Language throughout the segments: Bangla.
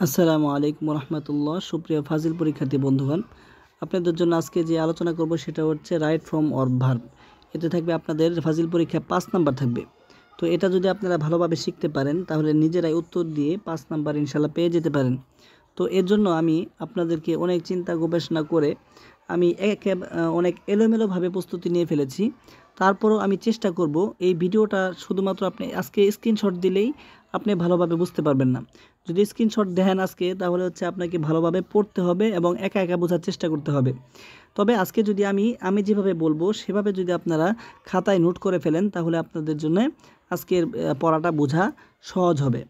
আসসালামু আলাইকুম রহমতুল্লাহ। সুপ্রিয় ফাজিল পরীক্ষার্থী বন্ধুগণ, আপনাদের জন্য আজকে যে আলোচনা করব সেটা হচ্ছে রাইট ফ্রম অর ভার্ব। এতে থাকবে আপনাদের ফাজিল পরীক্ষা 5 নাম্বার থাকবে। তো এটা যদি আপনারা ভালোভাবে শিখতে পারেন তাহলে নিজেরাই উত্তর দিয়ে 5 নাম্বার ইনশাল্লাহ পেয়ে যেতে পারেন। তো এর জন্য আমি আপনাদেরকে অনেক চিন্তা গবেষণা করে আমি অনেক এলোমেলোভাবে প্রস্তুতি নিয়ে ফেলেছি। তারপরও আমি চেষ্টা করব এই ভিডিওটা শুধুমাত্র আপনি আজকে স্ক্রিনশট দিলেই আপনি ভালোভাবে বুঝতে পারবেন না। যদি স্ক্রিনশট দেখেন আজকে তাহলে হচ্ছে আপনাকে ভালোভাবে পড়তে হবে এবং একা একা বোঝার চেষ্টা করতে হবে। তবে আজকে যদি আমি যেভাবে বলবো সেভাবে যদি আপনারা খাতায় নোট করে ফেলেন তাহলে আপনাদের জন্য আজকের পড়াটা বোঝা সহজ হবে।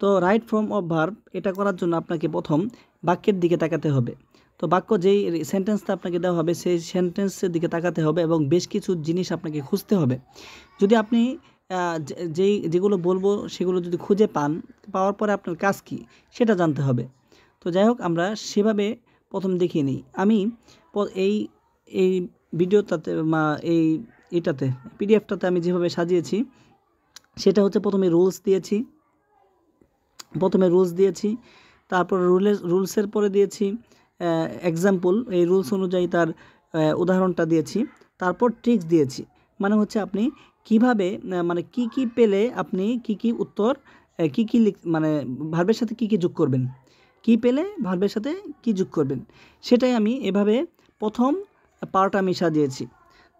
তো রাইট ফর্ম অফ ভার্ব এটা করার জন্য আপনাকে প্রথম বাক্যের দিকে তাকাতে হবে। তো বাক্য যেই সেন্টেন্সটা আপনাকে দেওয়া হবে সেই সেন্টেন্সের দিকে তাকাতে হবে এবং বেশ কিছু জিনিস আপনাকে খুঁজতে হবে। যদি আপনি যেগুলো বলবো সেগুলো যদি খুঁজে পাওয়ার পরে আপনার কাজ কি সেটা জানতে হবে। তো যাই হোক, আমরা সেভাবে প্রথম দেখিয়ে নিই। আমি এই এই ভিডিওটাতে এটাতে পিডিএফটাতে আমি যেভাবে সাজিয়েছি সেটা হচ্ছে প্রথমে রুলস দিয়েছি, তারপর রুলসের পরে দিয়েছি এক্সাম্পল, এই রুলস অনুযায়ী তার উদাহরণটা দিয়েছি, তারপর ট্রিক্স দিয়েছি। মানে হচ্ছে আপনি কিভাবে মানে কি পেলে আপনি কি উত্তর মানে ভার্বের সাথে কি যোগ করবেন, কি পেলে ভার্বের সাথে কি যোগ করবেন, সেটাই আমি এভাবে প্রথম পার্ট আমি সাজিয়েছি।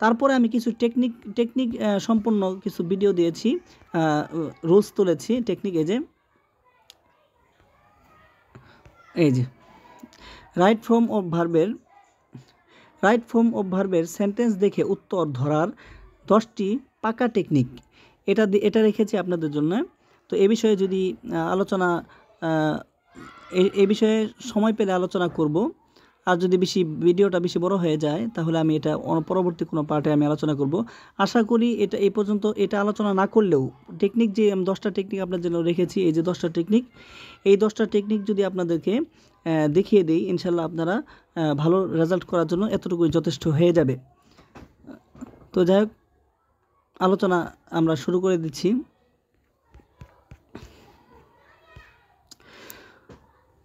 তারপরে আমি কিছু টেকনিক সম্পন্ন কিছু ভিডিও দিয়েছি, রুলস তুলেছি টেকনিক। এই যে রাইট ফর্ম অফ ভার্বের সেন্টেন্স দেখে উত্তর ধরার 10টি পাকা টেকনিক এটা রেখেছি আপনাদের জন্য। তো এ বিষয়ে যদি এ বিষয়ে সময় পেলে আলোচনা করব। আর যদি ভিডিওটা বেশি বড় হয়ে যায় তাহলে আমি এটা পরবর্তী কোনো পার্টে আমি আলোচনা করব। আশা করি এটা এই পর্যন্ত এটা আলোচনা না করলেও টেকনিক যে আমি 10টা টেকনিক আপনার জন্য রেখেছি, এই যে 10টা টেকনিক, এই 10টা টেকনিক যদি আপনাদেরকে দেখিয়ে দিই ইনশাল্লাহ আপনারা ভালো রেজাল্ট করার জন্য এতটুকুই যথেষ্ট হয়ে যাবে। তো যাই হোক, আলোচনা আমরা শুরু করে দিচ্ছি।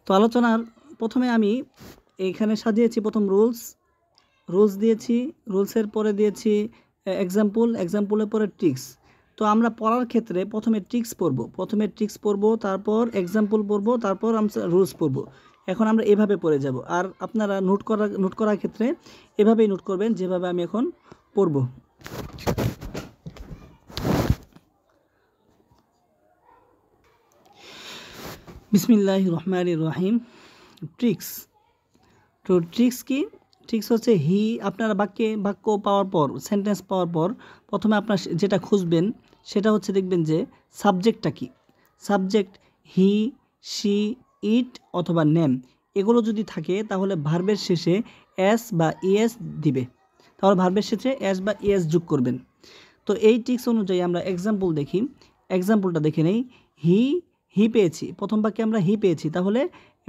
তো আলোচনার প্রথমে আমি এইখানে সাজিয়েছি প্রথম রুলস দিয়েছি, রুলসের পরে দিয়েছি এক্সাম্পলের পরে ট্রিক্স। তো আমরা পড়ার ক্ষেত্রে প্রথমে ট্রিক্স পড়ব, তারপর এক্সাম্পল পড়ব, তারপর আমরা রুলস পড়ব। এখন আমরা এভাবে পড়ে যাব, আর আপনারা নোট করার ক্ষেত্রে এভাবেই নোট করবেন যেভাবে আমি এখন পড়ব। বিসমিল্লাহির রহমানির রহিম। ট্রিক্স। তো ট্রিক্স কি? ট্রিক্স হচ্ছে আপনারা বাক্য পাওয়ার পর, সেন্টেন্স পাওয়ার পর প্রথমে আপনার যেটা খুঁজবেন সেটা হচ্ছে দেখবেন যে সাবজেক্টটা কি। সাবজেক্ট হি, শি, ইট অথবা নেম এগুলো যদি থাকে তাহলে ভার্বের শেষে এস বা ইএস দিবে, তাহলে ভার্বের শেষে এস বা ইএস যোগ করবেন। তো এই ট্রিক্স অনুযায়ী আমরা এক্সাম্পলটা দেখে নেই। হি পেয়েছি, প্রথম বাক্যে আমরা হি পেয়েছি, তাহলে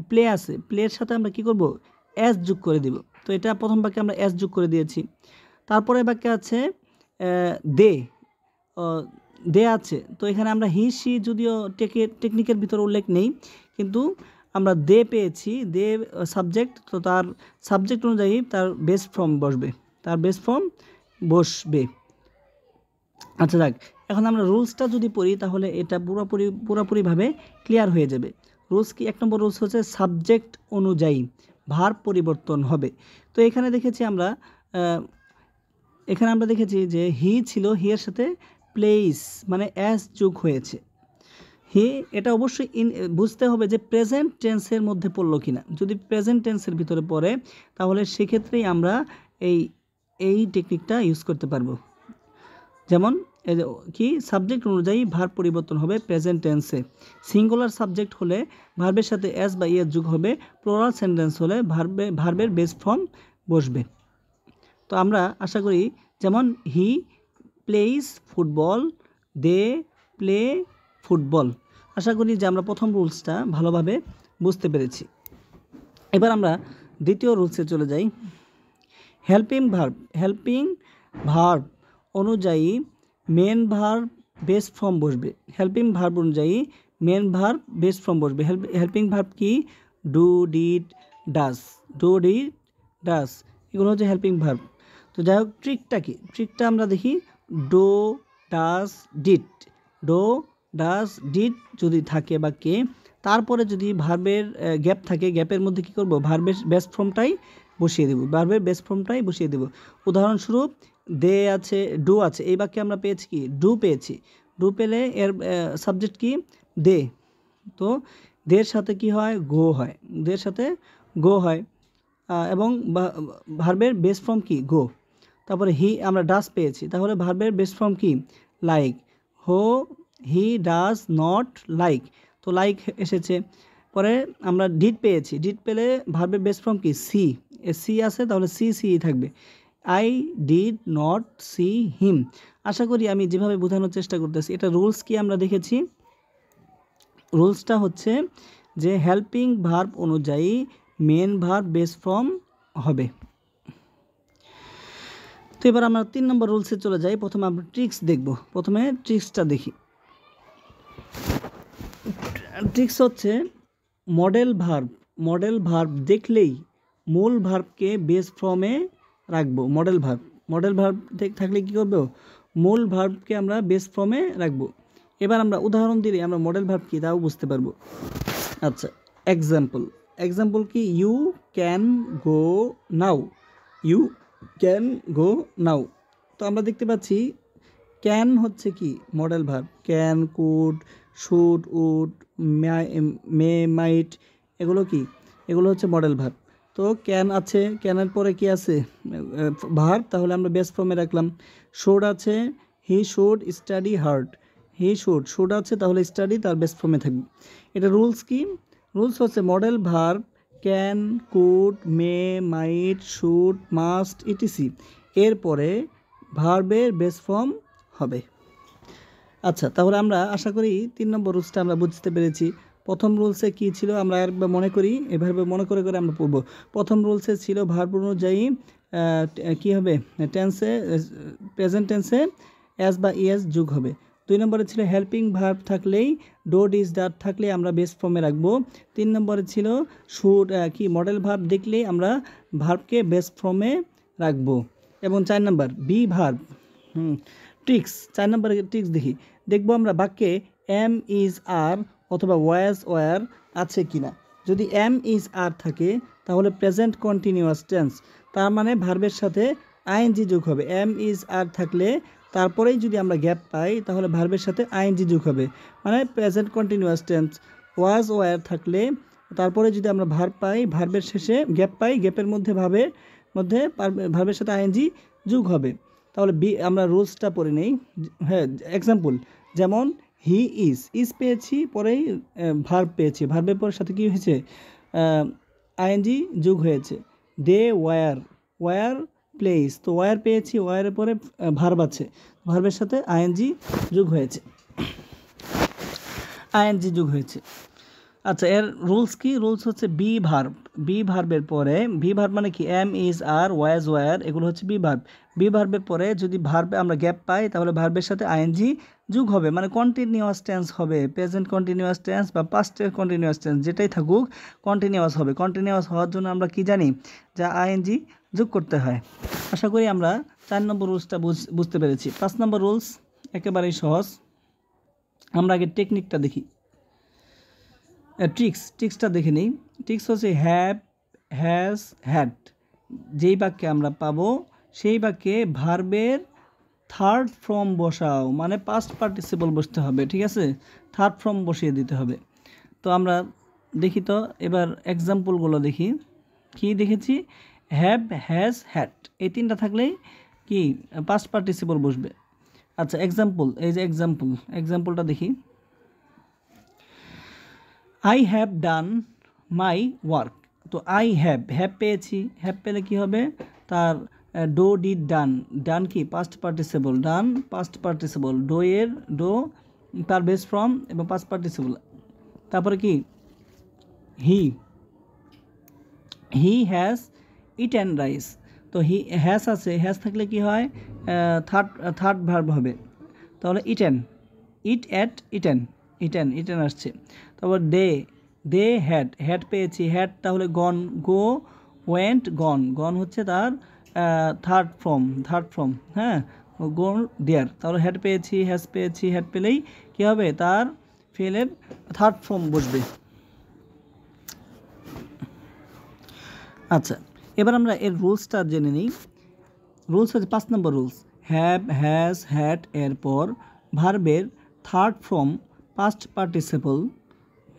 প্লে আছে, প্লের সাথে আমরা কি করব, এস যোগ করে দিব। তো এটা প্রথম বাক্যে আমরা এস যোগ করে দিয়েছি। তারপরে বাক্যে আছে দে আছে, তো এখানে আমরা হি সি যদিও টেকনিকের ভিতরে উল্লেখ নেই, কিন্তু আমরা দে পেয়েছি, দে সাবজেক্ট, তো তার সাবজেক্ট অনুযায়ী তার বেস ফর্ম বসবে। আচ্ছা যাক, এখন আমরা রুলসটা যদি পড়ি তাহলে এটা পুরোপুরিভাবে ক্লিয়ার হয়ে যাবে। রুলস কি? 1 নম্বর রুলস হচ্ছে সাবজেক্ট অনুযায়ী ভার্ব পরিবর্তন হবে। তো এখানে দেখেছি যে হি ছিল, হি এর সাথে প্লেস মানে অ্যাস যোগ হয়েছে। এটা অবশ্যই বুঝতে হবে যে প্রেজেন্ট টেন্সের মধ্যে পড়লো কিনা। যদি প্রেজেন্ট টেন্সের ভিতরে পড়ে তাহলে সেক্ষেত্রেই আমরা এই টেকনিকটা ইউজ করতে পারবো। যেমন কি, সাবজেক্ট অনুযায়ী ভার্ব পরিবর্তন হবে প্রেজেন্ট টেন্সে। সিঙ্গুলার সাবজেক্ট হলে ভার্বের সাথে এস বা ইএস যোগ হবে, প্লুরাল সেন্টেন্স হলে ভার্বের বেস ফর্ম বসবে। তো আমরা আশা করি, যেমন he plays football, they play football. আশা করি যে আমরা প্রথম রুলসটা ভালোভাবে বুঝতে পেরেছি। এবার আমরা দ্বিতীয় রুলসে চলে যাই। হেল্পিং ভার্ব অনুযায়ী মেন ভার্ব বেস ফর্ম বসবে। হেল্পিং ভার্ব অনুযায়ী মেন ভার্ব বেস ফর্ম বসবে। হেল্পিং ভার্ব কি? Do, did, does. Do, did, does এগুলো হচ্ছে হেল্পিং ভার্ব। তো যাই হোক, ট্রিকটা কি? ট্রিকটা আমরা দেখি। Do, does, did. Do, does, did যদি থাকে বা কে, তারপরে যদি ভার্বের গ্যাপ থাকে, গ্যাপের মধ্যে কি করব? ভার্বের বেস ফর্মটাই বসিয়ে দেব। ভার্বের বেস ফর্মটাই বসিয়ে দেব। উদাহরণস্বরূপ দে আছে, ডু আছে, এই বাক্যে আমরা পেয়েছি কি? ডু পেয়েছি। ডু পেলে এর সাবজেক্ট কি? দে। তো দের সাথে কি হয়? গো হয়। দের সাথে গো হয়। এবং ভার্বের বেস ফর্ম কি? গো। তারপরে হি, আমরা ডাস পেয়েছি, তাহলে ভার্বের বেস ফর্ম কি? Like. He does not like, তো লাইক এসেছে। পরে আমরা ডিড পেয়েছি, ডিড পেলে ভার্বের বেস ফর্ম কি? সি। সি আছে, তাহলে সি থাকবে। I did not see him. আশা করি আমি যেভাবে বোঝানোর চেষ্টা করতেছি, এটা রুলস কি আমরা দেখেছি। রুলসটা হচ্ছে যে হেল্পিং ভার্ব অনুযায়ী মেন ভার্ব বেস ফর্ম হবে। তো এবার আমরা 3 নম্বর রুলসে চলে যাই। প্রথমে আমরা ট্রিক্স দেখব। প্রথমে ট্রিক্সটা দেখি। ট্রিক্স হচ্ছে মডেল ভার্ব দেখলেই মূল ভার্বকে বেস ফর্মে রাখবো। মডেল ভার্ব থাকলে কী করবো? মূল ভার্বকে আমরা বেস ফর্মে রাখবো। এবার আমরা উদাহরণ দিলে আমরা মডেল ভার্ব কী তাও বুঝতে পারবো। আচ্ছা, এক্সাম্পল কি? You can go now. You can go now. তো আমরা দেখতে পাচ্ছি ক্যান হচ্ছে কি? Modal verb. Can, could, should, would, may, might এগুলো কি? এগুলো হচ্ছে মডেল ভার্ব। তো ক্যান আছে, ক্যানের পরে কি আছে? ভার্ব, তাহলে আমরা বেস ফর্মে রাখলাম। শুড আছে, he should study hard. He should আছে, তাহলে স্টাডি তার বেস ফর্মে থাকবে। এটা রুলস কি? রুলস হচ্ছে modal verb can, could, may, might, should, must etc এরপরে ভার্বের বেস ফর্ম হবে। আচ্ছা, তাহলে আমরা আশা করি 3 নম্বর রুলসটা আমরা বুঝতে পেরেছি। প্রথম রুলসে কি ছিল আমরা একবার মনে করি, এভাবে মনে করে আমরা পড়ব। প্রথম রুলসে ছিল ভার্ব অনুযায়ী কি হবে? টেন্সে, প্রেজেন্ট টেন্সে এস বা ইএস যোগ হবে। 2 নম্বরে ছিল হেল্পিং ভার্ব থাকলেই ডো, ডিজ, ডাট থাকলে আমরা বেস ফর্মে রাখবো। 3 নম্বরে ছিল শুড কি? মডেল ভার্ব দেখলেই আমরা ভার্বকে বেস ফর্মে রাখবো। এবং 4 নম্বর বি ভার্ব। ট্রিক্স, 4 নম্বরে ট্রিক্স দেখবো আমরা বাক্যে এম, ইজ, আর অথবা ওয়াজ, ওয়ার আছে কিনা। যদি এম, ইজ, আর থাকে তাহলে প্রেজেন্ট কন্টিনিউয়াস টেন্স, তার মানে ভার্বের সাথে আইএনজি যোগ হবে। এম, ইজ, আর থাকলে তারপরেই যদি আমরা গ্যাপ পাই তাহলে ভার্বের সাথে আইএনজি যোগ হবে, মানে প্রেজেন্ট কন্টিনিউয়াস টেন্স। ওয়াজ, ওয়ার থাকলে তারপরে যদি আমরা ভার্ব পাই, ভার্বের শেষে গ্যাপ পাই, গ্যাপের মধ্যে ভার্বের সাথে আইএনজি যোগ হবে। তাহলে আমরা রুলসটা পড়ে নেই। হ্যাঁ, এক্সাম্পল যেমন হি ইজ পেয়েছি, পরেই ভার্ব পেয়েছি, ভার্বের পর সাথে কী হয়েছে? আইএনজি যোগ হয়েছে। দে ওয়ার প্লেস, তো ওয়ার পেয়েছি, ওয়ারের পরে ভার্ব আছে, ভার্বের সাথে আইএনজি যোগ হয়েছে। আচ্ছা, এর রুলস কি? রুলস হচ্ছে বি ভার্বের পরে, বি ভার্ব মানে কি? Am, is, are, was, were এগুলো হচ্ছে বি ভার্ব। বি ভার্বের পরে যদি ভার্বে আমরা গ্যাপ পাই তাহলে ভার্বের সাথে আইএনজি যোগ হবে, মানে কন্টিনিউয়াস টেন্স হবে। প্রেজেন্ট কন্টিনিউয়াস টেন্স বা পাস্টের কন্টিনিউয়াস টেন্স যেটাই থাকুক কন্টিনিউয়াস হবে। কন্টিনিউয়াস হওয়ার জন্য আমরা কি জানি? যা আইএনজি যোগ করতে হয়। আশা করি আমরা 4 নম্বর রুলসটা বুঝতে পেরেছি। 5 নম্বর রুলস একেবারেই সহজ। আমরা আগে টেকনিকটা দেখি। ট্রিক্সটা দেখে নিই। ট্রিক্স হচ্ছে হ্যাভ, হ্যাজ, হ্যাড। যেই বাক্যে আমরা পাবো সেই বাক্যে ভার্বের থার্ড ফর্ম বসাও, মানে পাস্ট পার্টিসিপল বসতে হবে, ঠিক আছে? থার্ড ফর্ম বসিয়ে দিতে হবে। তো আমরা দেখি, তো এবার এক্সাম্পলগুলো দেখি। কি দেখেছি? হ্যাভ, হ্যাজ, হ্যাড এই 3টা থাকলেই কি পাস্ট পার্টিসিপল বসবে। আচ্ছা, এক্সাম্পল, এই যে এক্সাম্পলটা দেখি। I have done my work. তো আই হ্যাভ পেয়েছি, হ্যাভ পেলে কি হবে? তার ডো, ডিড, ডান কি? Past participle. ডো তার বেস ফর্ম এবং পাস্ট পার্টিসিপল। তারপরে কি? He has eaten rice. তো হ্যাজ আছে, হ্যাজ থাকলে কি হয়? থার্ড ভার্ব হবে, তাহলে ইটেন, ইটেন। ইটেন ইটেন আসছে। তারপর দে দে হ্যাড পেয়েছি, হ্যাড তাহলে গন, গো ওয়েন্ট গন, গন হচ্ছে তার থার্ড ফর্ম, হ্যাঁ, গো দেয়ার, তাহলে হ্যাড পেয়েছি, হ্যাজ পেয়েছি, হ্যাড পেলেই কী হবে, তার ফেলের থার্ড ফর্ম বসবে। আচ্ছা, এবার আমরা এর রুলসটা জেনে নিই। রুলস হচ্ছে 5 নম্বর রুলস, হ্যাভ হ্যাজ হ্যাড এরপর ভার্বের third form past participle,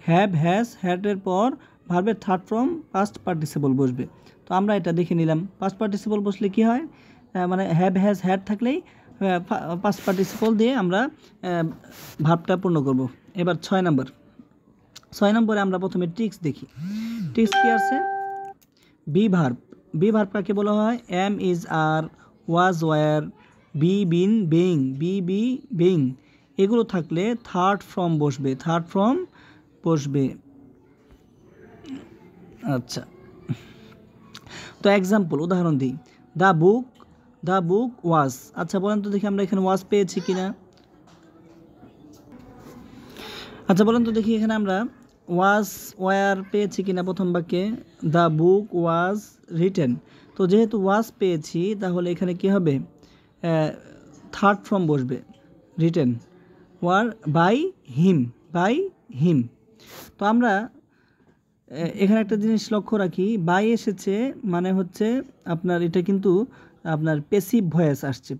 have has হ্যাডের পর ভার্বের থার্ড ফর্ম পাস্ট পার্টিসিপল বসবে। তো আমরা এটা দেখে নিলাম, পাস্ট পার্টিসিপল বসলে কি হয়, মানে হ্যাভ হ্যাজ হ্যাড থাকলেই পাস্ট পার্টিসিপল দিয়ে আমরা ভার্বটা পূর্ণ করব। এবার 6 নম্বরে আমরা প্রথমে ট্রিক্স দেখি। ট্রিক্স কি আছে, বি ভার্ব কাকে বলা হয়, am is are, was were, be been being, be being, এগুলো থাকলে থার্ড ফর্ম বসবে। আচ্ছা, তো এক্সাম্পল উদাহরণ দিই, দ্য বুক ওয়াজ। আচ্ছা বলেন তো দেখি আমরা এখানে ওয়াজ পেয়েছি কিনা। আচ্ছা বলেন তো দেখি এখানে আমরা ওয়াজ ওয়ার পেয়েছি কিনা প্রথম বাক্যে, দ্য বুক ওয়াজ রিটেন। তো যেহেতু ওয়াজ পেয়েছি তাহলে এখানে কি হবে, থার্ড ফর্ম বসবে, রিটেন, ওয়ার বাই হিম। তো আমরা এখানে একটা জিনিস লক্ষ্য রাখি, বাই এসেছে মানে হচ্ছে আপনার এটা কিন্তু আপনার পেসিভ ভয়েস আসছে,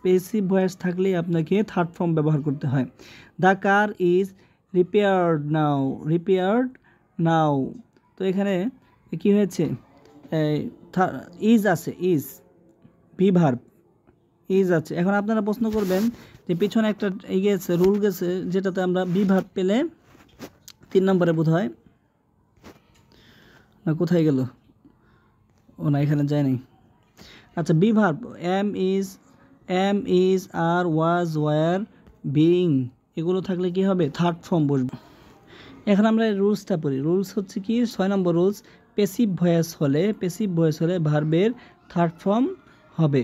পেসিভ ভয়েস থাকলেই আপনাকে থার্ড ফর্ম ব্যবহার করতে হয়। দ্য কার ইজ রিপেয়ার্ড নাও, তো এখানে কি হয়েছে, ইজ আছে, ইজ ভি ভার্ব ইজ আছে। এখন আপনারা প্রশ্ন করবেন যে পিছনে একটা গেছে রুল গেছে যেটাতে আমরা বি ভার্ব পেলে 3 নম্বরে বোধ হয়, না কোথায় গেল, ও না এখানে যায় নাই। আচ্ছা, be verb am is are, was were, being, এগুলো থাকলে কি হবে, থার্ড ফর্ম বসবে। এখন আমরা রুলসটা পড়ি। রুলস হচ্ছে কি, 6 নম্বর রুলস, পেসিভ ভয়েস হলে ভার্বের থার্ড ফর্ম হবে।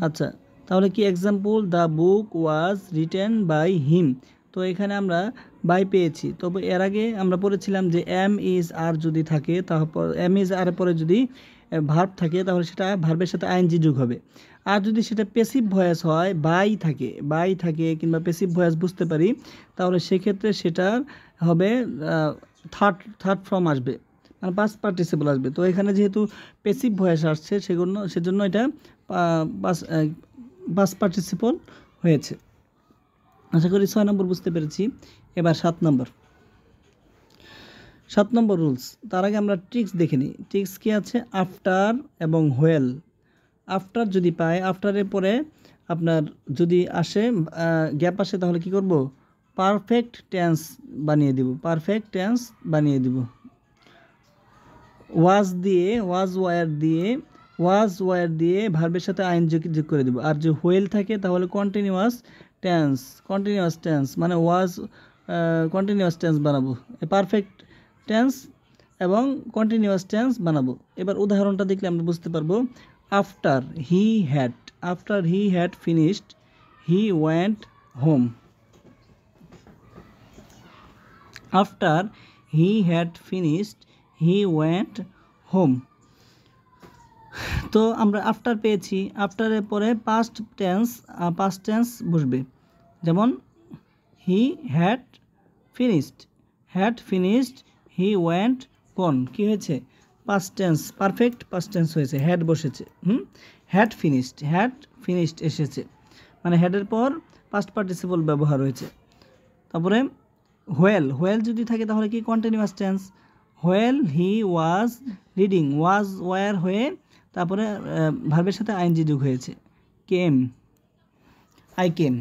আচ্ছা, তাহলে কি example, the book was written by him. তো এখানে আমরা বাই পেয়েছি, তবে এর আগে আমরা পড়েছিলাম যে এম ইজ আর যদি থাকে, তারপর এম ইজ আর পরে যদি ভার্ব থাকে তাহলে সেটা ভার্বের সাথে আইএনজি যোগ হবে। আর যদি সেটা পেসিভ ভয়েস হয়, বাই থাকে কিংবা পেসিভ ভয়েস বুঝতে পারি, তাহলে সেক্ষেত্রে সেটা হবে থার্ড ফর্ম আসবে, মানে পাস্ট পার্টিসিপল আসবে। তো এখানে যেহেতু পেসিভ ভয়েস আসছে সেজন্য এটা পাস্ট পার্টিসিপল হয়েছে। আশা করি 6 নম্বর বুঝতে পেরেছি। এবার 7 নম্বর রুলস। তার আগে আমরা ট্রিক্স দেখে নিই। ট্রিক্স কি আছে, আফটার এবং হোয়েল। আফটার যদি পাই, আফটারের পরে আপনার যদি আসে গ্যাপ আসে তাহলে কি করব, পারফেক্ট টেন্স বানিয়ে দিব। ওয়াজ ওয়ার দিয়ে ভার্বের সাথে আইএনজি যোগ করে দেব। আর যে হোয়েল থাকে তাহলে কন্টিনিউয়াস টেন্স মানে ওয়াজ কন্টিনিউয়াস টেন্স বানাবো, পারফেক্ট টেন্স এবং কন্টিনিউয়াস টেন্স বানাবো। এবার উদাহরণটা দেখলে আমরা বুঝতে পারবো। After he had finished he went home. After he had finished he went home. তো আমরা আফটার পেয়েছি, আফটারের পরে পাস্ট টেন্স বসবে, যেমন হি হ্যাড ফিনিশড হি ওয়েন্ট গন। কি হয়েছে, past tense, perfect past tense হয়েছে, হ্যাড বসেছে। হ্যাড ফিনিশড এসেছে, মানে হেডের পর পাস্ট পার্টিসিপল ব্যবহার হয়েছে। তারপরে হোয়েল যদি থাকে তাহলে কি, continuous tense. While he was reading, was were হয়ে তারপরে ভার্বের সাথে আইএনজি যোগ হয়েছে, আই কেম।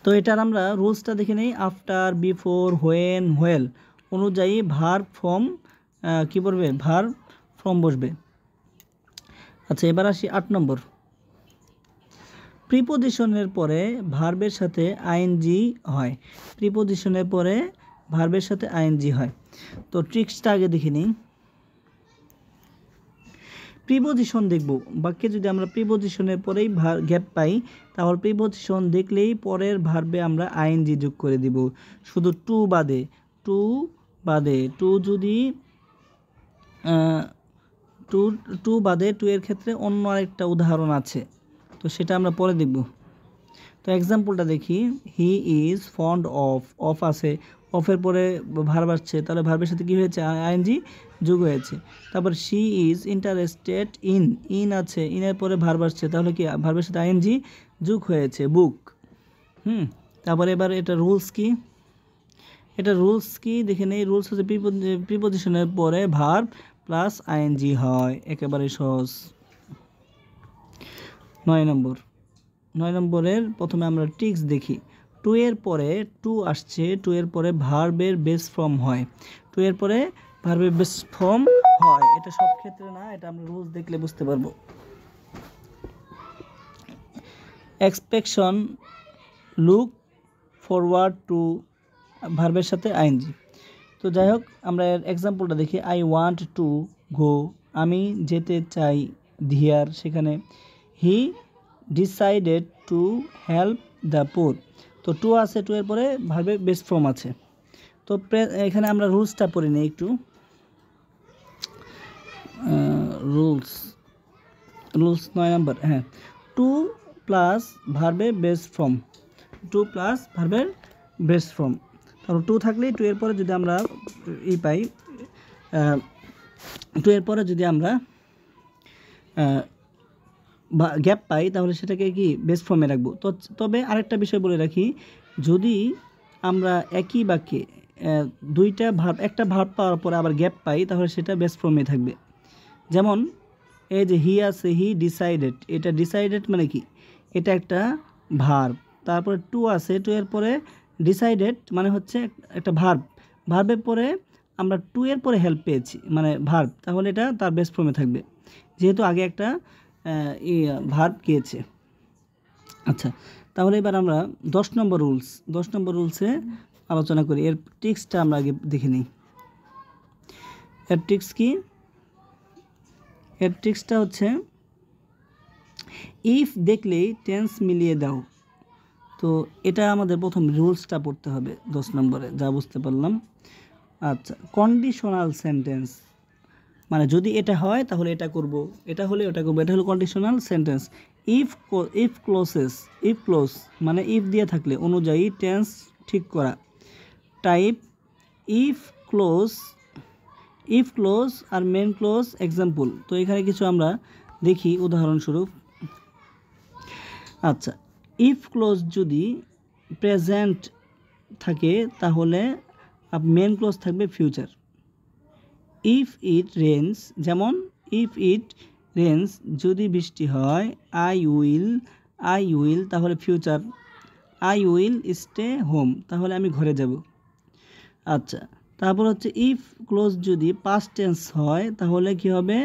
তো এটার আমরা রুলসটা দেখে নেই। আফটার, বিফোর, হোয়েন, হোয়েল অনুযায়ী ভার্ব ফর্ম কী পড়বে, ভার্ব ফর্ম বসবে। আচ্ছা, এবার আসি 8 নম্বর। প্রিপোজিশনের পরে ভার্বের সাথে আইএনজি হয়, তো ট্রিক্সটা আগে দেখে নিই। প্রিপোজিশন দেখব, বাক্যে যদি আমরা প্রিপোজিশনের পরেই গ্যাপ পাই তাহলে প্রিপোজিশন দেখলেই পরের ভার্বে আমরা আইএনজি যোগ করে দিব, শুধু টু বাদে। টু যদি টু বাদে, টু এর ক্ষেত্রে অন্য আরেকটা উদাহরণ আছে, তো সেটা আমরা পরে দেখব। তো এক্সাম্পলটা দেখি, হি ইজ ফন্ড অফ আছে, অফের পরে ভার্ব আসছে, তাহলে ভার্বের সাথে কী হয়েছে, আইএনজি যোগ হয়েছে। তারপর শি ইজ ইন্টারেস্টেড ইন আছে, ইনের পরে ভার্ব আসছে, তাহলে কি ভার্বের সাথে আইএনজি যোগ হয়েছে, বুক। তারপরে এবার এটা রুলস কি দেখে নেই। রুলস হচ্ছে প্রিপোজিশনের পরে ভার্ব প্লাস আইএনজি হয়, একেবারে সহজ। 9 নম্বরের প্রথমে আমরা টিক্স দেখি। টু এর পরে টু আসছে, টু এর পরে ভার্বের বেস ফর্ম হয়, টু এর পরে ভার্বের বেস ফর্ম হয়, এটা সব ক্ষেত্রে না, এটা আমরা রুলস দেখলে বুঝতে পারবো। এক্সপেকশন, লুক ফরওয়ার্ড টু, ভার্বের সাথে আইএনজি। তো যাই হোক, আমরা এর এক্সাম্পলটা দেখি। আই ওয়ান্ট টু গো, আমি যেতে চাই ধিয়ার, সেখানে he decided to help the poor. তো টু আছে, টু এর পরে ভার্বের বেস ফর্ম আছে। তো এখানে আমরা রুলসটা পড়ি নিই একটু। রুলস 9 নম্বর, হ্যাঁ, টু প্লাস ভার্বের বেস ফর্ম, তারপর টু থাকলে টু এর পরে যদি আমরা পাই, টু এর পরে যদি আমরা গ্যাপ পাই তাহলে সেটাকে কি বেস ফর্মে রাখবো। তো তবে আরেকটা বিষয় বলে রাখি, যদি আমরা একই বাক্যে একটা ভার্ব পাওয়ার পরে আবার গ্যাপ পাই তাহলে সেটা বেস ফর্মে থাকবে। যেমন এই যে হি আছে, হি ডিসাইডেড, এটা ডিসাইডেড মানে কি, এটা একটা ভার্ব। তারপরে টু আছে, টু এর পরে ডিসাইডেড মানে হচ্ছে একটা ভার্বের পরে আমরা টু এর পরে হেল্প পেয়েছি মানে ভার্ব, তাহলে এটা তার বেস ফর্মে থাকবে, যেহেতু আগে একটা ভার্ব গিয়েছে। আচ্ছা, তাহলে এবার আমরা 10 নম্বর রুলসে আলোচনা করি। এর ট্রিক্সটা আমরা আগে দেখে নিই। এর ট্রিক্স কি? এর ট্রিক্সটা হচ্ছে ইফ দেখলেই টেন্স মিলিয়ে দাও। তো এটা আমাদের প্রথম রুলসটা পড়তে হবে 10 নম্বরে, যা বুঝতে পারলাম। আচ্ছা, কন্ডিশনাল সেন্টেন্স মানে যদি এটা হয় তাহলে এটা করব, এটা হলে ওটা করব, এটা হলো কন্ডিশনাল সেন্টেন্স। ইফ ক্লোজ মানে ইফ দিয়ে থাকলে অনুযায়ী টেন্স ঠিক করা। টাইপ ইফ ক্লোজ আর মেন ক্লোজ এক্সাম্পল। তো এখানে কিছু আমরা দেখি উদাহরণস্বরূপ। আচ্ছা, ইফ ক্লোজ যদি প্রেজেন্ট থাকে তাহলে মেন ক্লোজ থাকবে ফিউচার। ইফ ইট রেন্স, যেমন ইফ ইট রেন্স যদি বৃষ্টি হয়, আই উইল তাহলে future, I will stay home তাহলে আমি ঘরে যাব। আচ্ছা, তারপর হচ্ছে ইফ ক্লোজ যদি পাস্ট টেন্স হয় তাহলে কি হবে,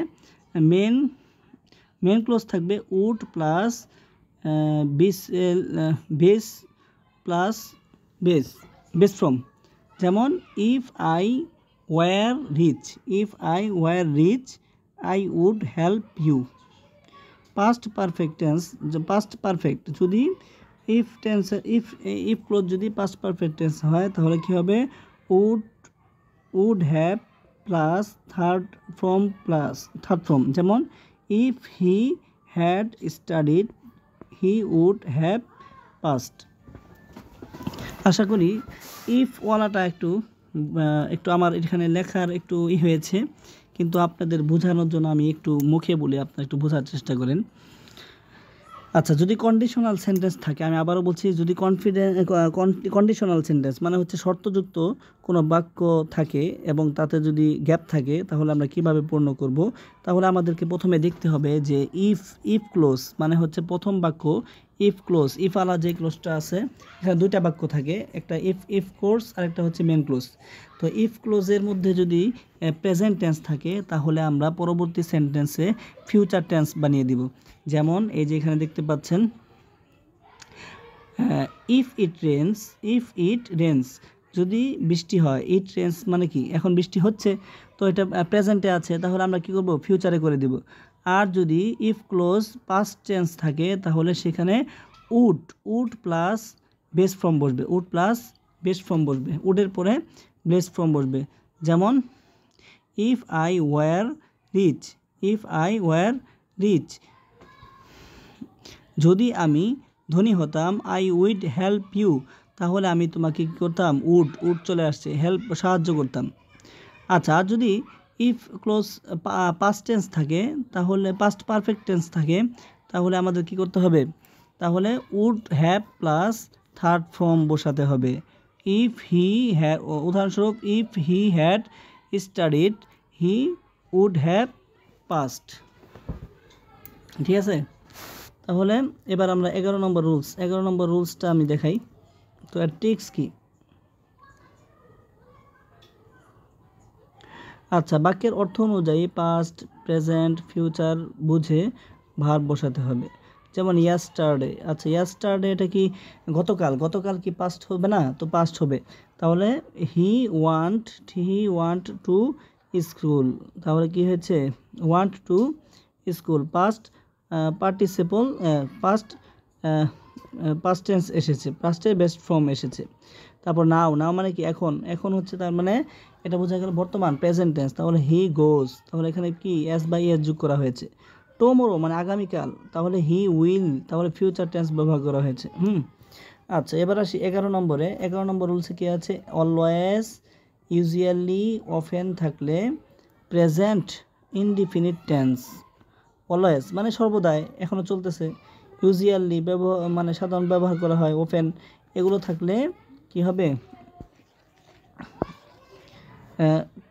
মেন ক্লোজ থাকবে উড প্লাস বেস ফ্রম। যেমন if I were rich I would help you. Past perfect যদি ইফ ক্লোজ যদি পাস্ট পারফেক্ট টেন্স হয় তাহলে কি হবে, would have plus third form. যেমন if he had studied he would have passed. আশা করি ইফ ওয়ালাটা একটু আমার এখানে লেখার একটু হয়েছে, কিন্তু আপনাদের বোঝানোর জন্য আমি একটু মুখে বলে আপনারা একটু বোঝার চেষ্টা করেন। আচ্ছা, যদি কন্ডিশনাল সেন্টেন্স থাকে, আমি আবারও বলছি, যদি কন্ডিশনাল সেন্টেন্স মানে হচ্ছে শর্তযুক্ত কোনো বাক্য থাকে এবং তাতে যদি গ্যাপ থাকে তাহলে আমরা কিভাবে পূর্ণ করব। তাহলে আমাদেরকে প্রথমে দেখতে হবে যে ইফ ক্লোজ মানে হচ্ছে প্রথম বাক্য ইফ আলা যে ক্লোজটা আছে, এখানে দুইটা বাক্য থাকে, একটা ইফ কোর্স আর একটা হচ্ছে মেন ক্লোজ। তো ইফ ক্লোজের মধ্যে যদি প্রেজেন্ট টেন্স থাকে তাহলে আমরা পরবর্তী সেন্টেন্সে ফিউচার টেন্স বানিয়ে দিব। যেমন এই যে এখানে দেখতে পাচ্ছেন, ইফ ইট রেন্স যদি বৃষ্টি হয়, ইট রেন্স মানে কি, এখন বৃষ্টি হচ্ছে, তো এটা প্রেজেন্টে আছে, তাহলে আমরা কি করব, ফিউচারে করে দিব। আর যদি ইফ ক্লোজ পাস্ট টেন্স থাকে তাহলে সেখানে উড প্লাস বেস ফর্ম বসবে, উড প্লাস বেস ফর্ম বসবে, উডের পরে বেস ফর্ম বসবে। যেমন if I were rich, if I were rich, যদি আমি ধনী হতাম, আই উইড হেল্প ইউ, তাহলে আমি তোমাকে কী করতাম, উড চলে আসছে, হেল্প সাহায্য করতাম। আচ্ছা, আর যদি ইফ ক্লোজ পাস্ট টেন্স থাকে তাহলে পাস্ট পারফেক্ট টেন্স থাকে তাহলে আমাদের কি করতে হবে, তাহলে would have plus third form বসাতে হবে। ইফ হি হ্যাড, উদাহরণস্বরূপ if he had studied he would have passed. ঠিক আছে, তাহলে এবার আমরা 11 নম্বর রুলসটা আমি দেখাই। তো এর ট্রিক্স কি? আচ্ছা, বাক্যের অর্থ অনুযায়ী পাস্ট, প্রেজেন্ট, ফিউচার বুঝে ভার্ব বসাতে হবে। যেমন ইয়াস্টারডে, আচ্ছা ইয়াস্টারডে এটা কি গতকাল কি পাস্ট হবে না? তো পাস্ট হবে। তাহলে হি ওয়ান্ট টু স্কুল, তাহলে কি হয়েছে, want to school, past participle, past tense এসেছে, পাস্টের বেস্ট ফর্ম এসেছে। তারপর নাও মানে কি এখন হচ্ছে, তার মানে এটা বোঝা গেল বর্তমান প্রেজেন্ট টেন্স। তাহলে হি গোজ, তাহলে এখানে কি এস বাই এস যোগ করা হয়েছে। টুমরো মানে আগামীকাল, তাহলে হি উইল, তাহলে ফিউচার টেন্স ব্যবহার করা হয়েছে। আচ্ছা, এবার আসি 11 নম্বরে। 11 নম্বর রুলসে কি আছে, অলওয়েজ, ইউজুয়ালি, অফেন থাকলে প্রেজেন্ট ইনডিফিনিট টেন্স। অলওয়েজ মানে সর্বদাই, এখনও চলতেছে। ইউজুয়ালি মানে সাধারণ ব্যবহার করা হয়। ওপেন এগুলো থাকলে কি হবে,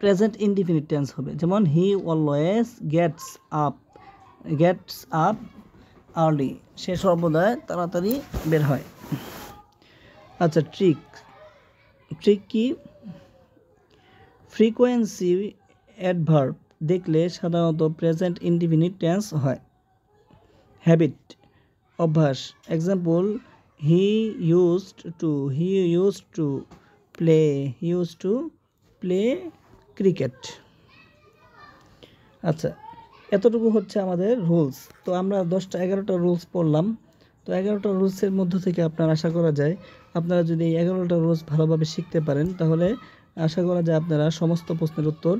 প্রেজেন্ট ইনডিফিনিট টেন্স হবে। যেমন he always gets up early, সে সর্বদাই তাড়াতাড়ি বের হয়। আচ্ছা, ট্রিক কি, ফ্রিকোয়েন্সি অ্যাডভার্ব দেখলে সাধারণত প্রেজেন্ট ইনডিফিনিট টেন্স হয়। হ্যাবিট অভ্যাস, example he used to play cricket. আচ্ছা, এতটুকু হচ্ছে আমাদের রুলস। তো আমরা 11টা রুলস পড়লাম। তো 11টা রুলসের মধ্য থেকে আপনার আশা করা যায় আপনারা যদি এই 11টা রুলস ভালোভাবে শিখতে পারেন তাহলে আশা করা যায় আপনারা সমস্ত প্রশ্নের উত্তর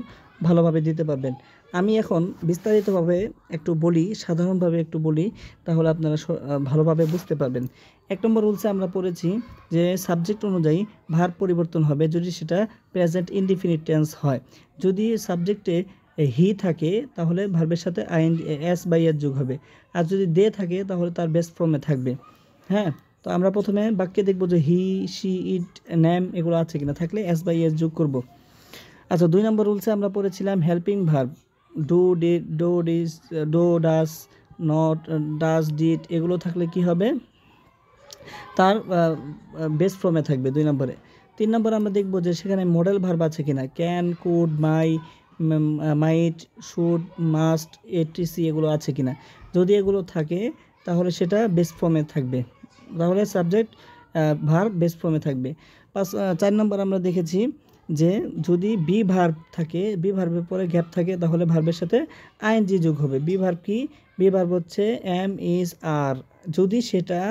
ভালোভাবে দিতে পারবেন। আমি এখন বিস্তারিতভাবে একটু বলি, সাধারণভাবে একটু বলি, তাহলে আপনারা ভালোভাবে বুঝতে পারবেন। 1 নম্বর রুলসে আমরা পড়েছি যে সাবজেক্ট অনুযায়ী ভার্ব পরিবর্তন হবে যদি সেটা প্রেজেন্ট ইনডিফিনিট টেন্স হয়। যদি সাবজেক্টে হি থাকে তাহলে ভার্বের সাথে এস বাই এস যোগ হবে, আর যদি দে থাকে তাহলে তার বেস্ট ফর্মে থাকবে। হ্যাঁ, তো আমরা প্রথমে বাক্যে দেখব যে হি, শি, ইট, নেম এগুলো আছে কিনা, থাকলে এস বাই এস যোগ করব। আচ্ছা, 2 নম্বর রুলসে আমরা পড়েছিলাম helping verb, do, did, do, does, not, does, did এগুলো থাকলে কি হবে, তার বেস্ট ফর্মে থাকবে 2 নম্বরে। 3 নম্বরে আমরা দেখব যে সেখানে মডেল ভার্ব আছে কিনা, can, could, might, should, must, ETC এগুলো আছে কিনা। যদি এগুলো থাকে তাহলে সেটা বেস্ট ফর্মে থাকবে, তাহলে সাবজেক্ট ভার্ব বেস্ট ফর্মে থাকবে। 4 নম্বর আমরা দেখেছি যে যদি বি ভার্ব থাকে, বি ভার্বের পরে গ্যাপ থাকে তাহলে ভার্বের সাথে আইএনজি যোগ হবে। বি ভার্ব কি, বি ভার্ব হচ্ছে এম, ইজ, আর, যদি সেটা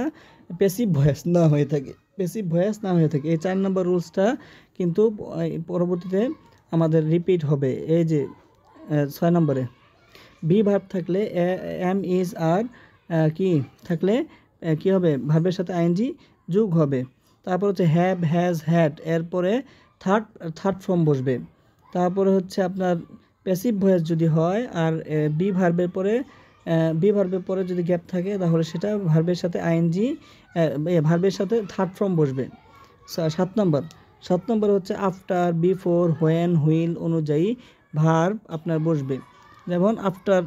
প্যাসিভ ভয়েস না হয়ে থাকে, এই 4 নম্বর রুলসটা কিন্তু পরবর্তীতে আমাদের রিপিট হবে। এই যে 6 নম্বরে বি ভার্ব থাকলে এম, ইজ, আর কি থাকলে কি হবে, ভার্বের সাথে আইএনজি যোগ হবে। তারপর হচ্ছে হ্যাভ, হ্যাজ, হ্যাড এরপরে থার্ড ফর্ম বসবে। তারপরে হচ্ছে আপনার প্যাসিভ ভয়েস যদি হয় আর বি ভার্বের পরে যদি গ্যাপ থাকে তাহলে সেটা ভার্বের সাথে আইএনজি, ভার্বের সাথে থার্ড ফর্ম বসবে। 7 নম্বর হচ্ছে আফটার, বিফোর, হোয়েন, হুইল অনুযায়ী ভার্ব আপনার বসবে। যেমন after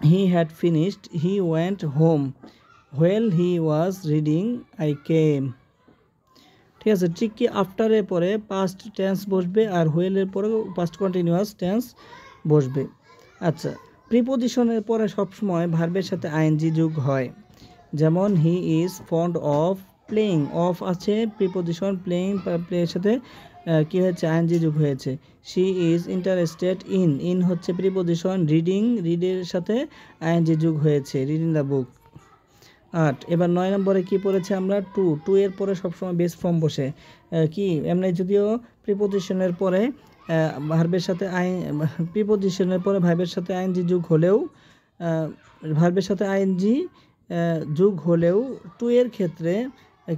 he had finished he went home, while he was reading I came. ঠিক আছে, ঠিক কি আফটারের পরে পাস্ট টেন্স বসবে আর হুইলের পরে পাস্ট কন্টিনিউয়াস টেন্স বসবে। আচ্ছা, প্রিপোজিশনের পরে সবসময় ভার্বের সাথে আইএনজি যোগ হয়। যেমন he is fond of playing, of আছে প্রিপোজিশন, প্লেইং প্লেয়ের সাথে কী হয়েছে, আইএনজি যুগ হয়েছে। শি ইজ ইন্টারেস্টেড ইন হচ্ছে প্রিপোজিশন, রিডের সাথে আইএনজি যুগ হয়েছে, রিডিং দ্য বুক। 8 এবার 9 নম্বরে কি পড়েছে আমরা, টু এর পরে সবসময় বেস ফর্ম বসে, কি এমনি যদিও প্রিপোজিশনের পরে ভার্বের সাথে প্রিপোজিশনের পরে ভার্বের সাথে আইএনজি যুগ হলেও ভার্বের সাথে আইএনজি যুগ হলেও টু এর ক্ষেত্রে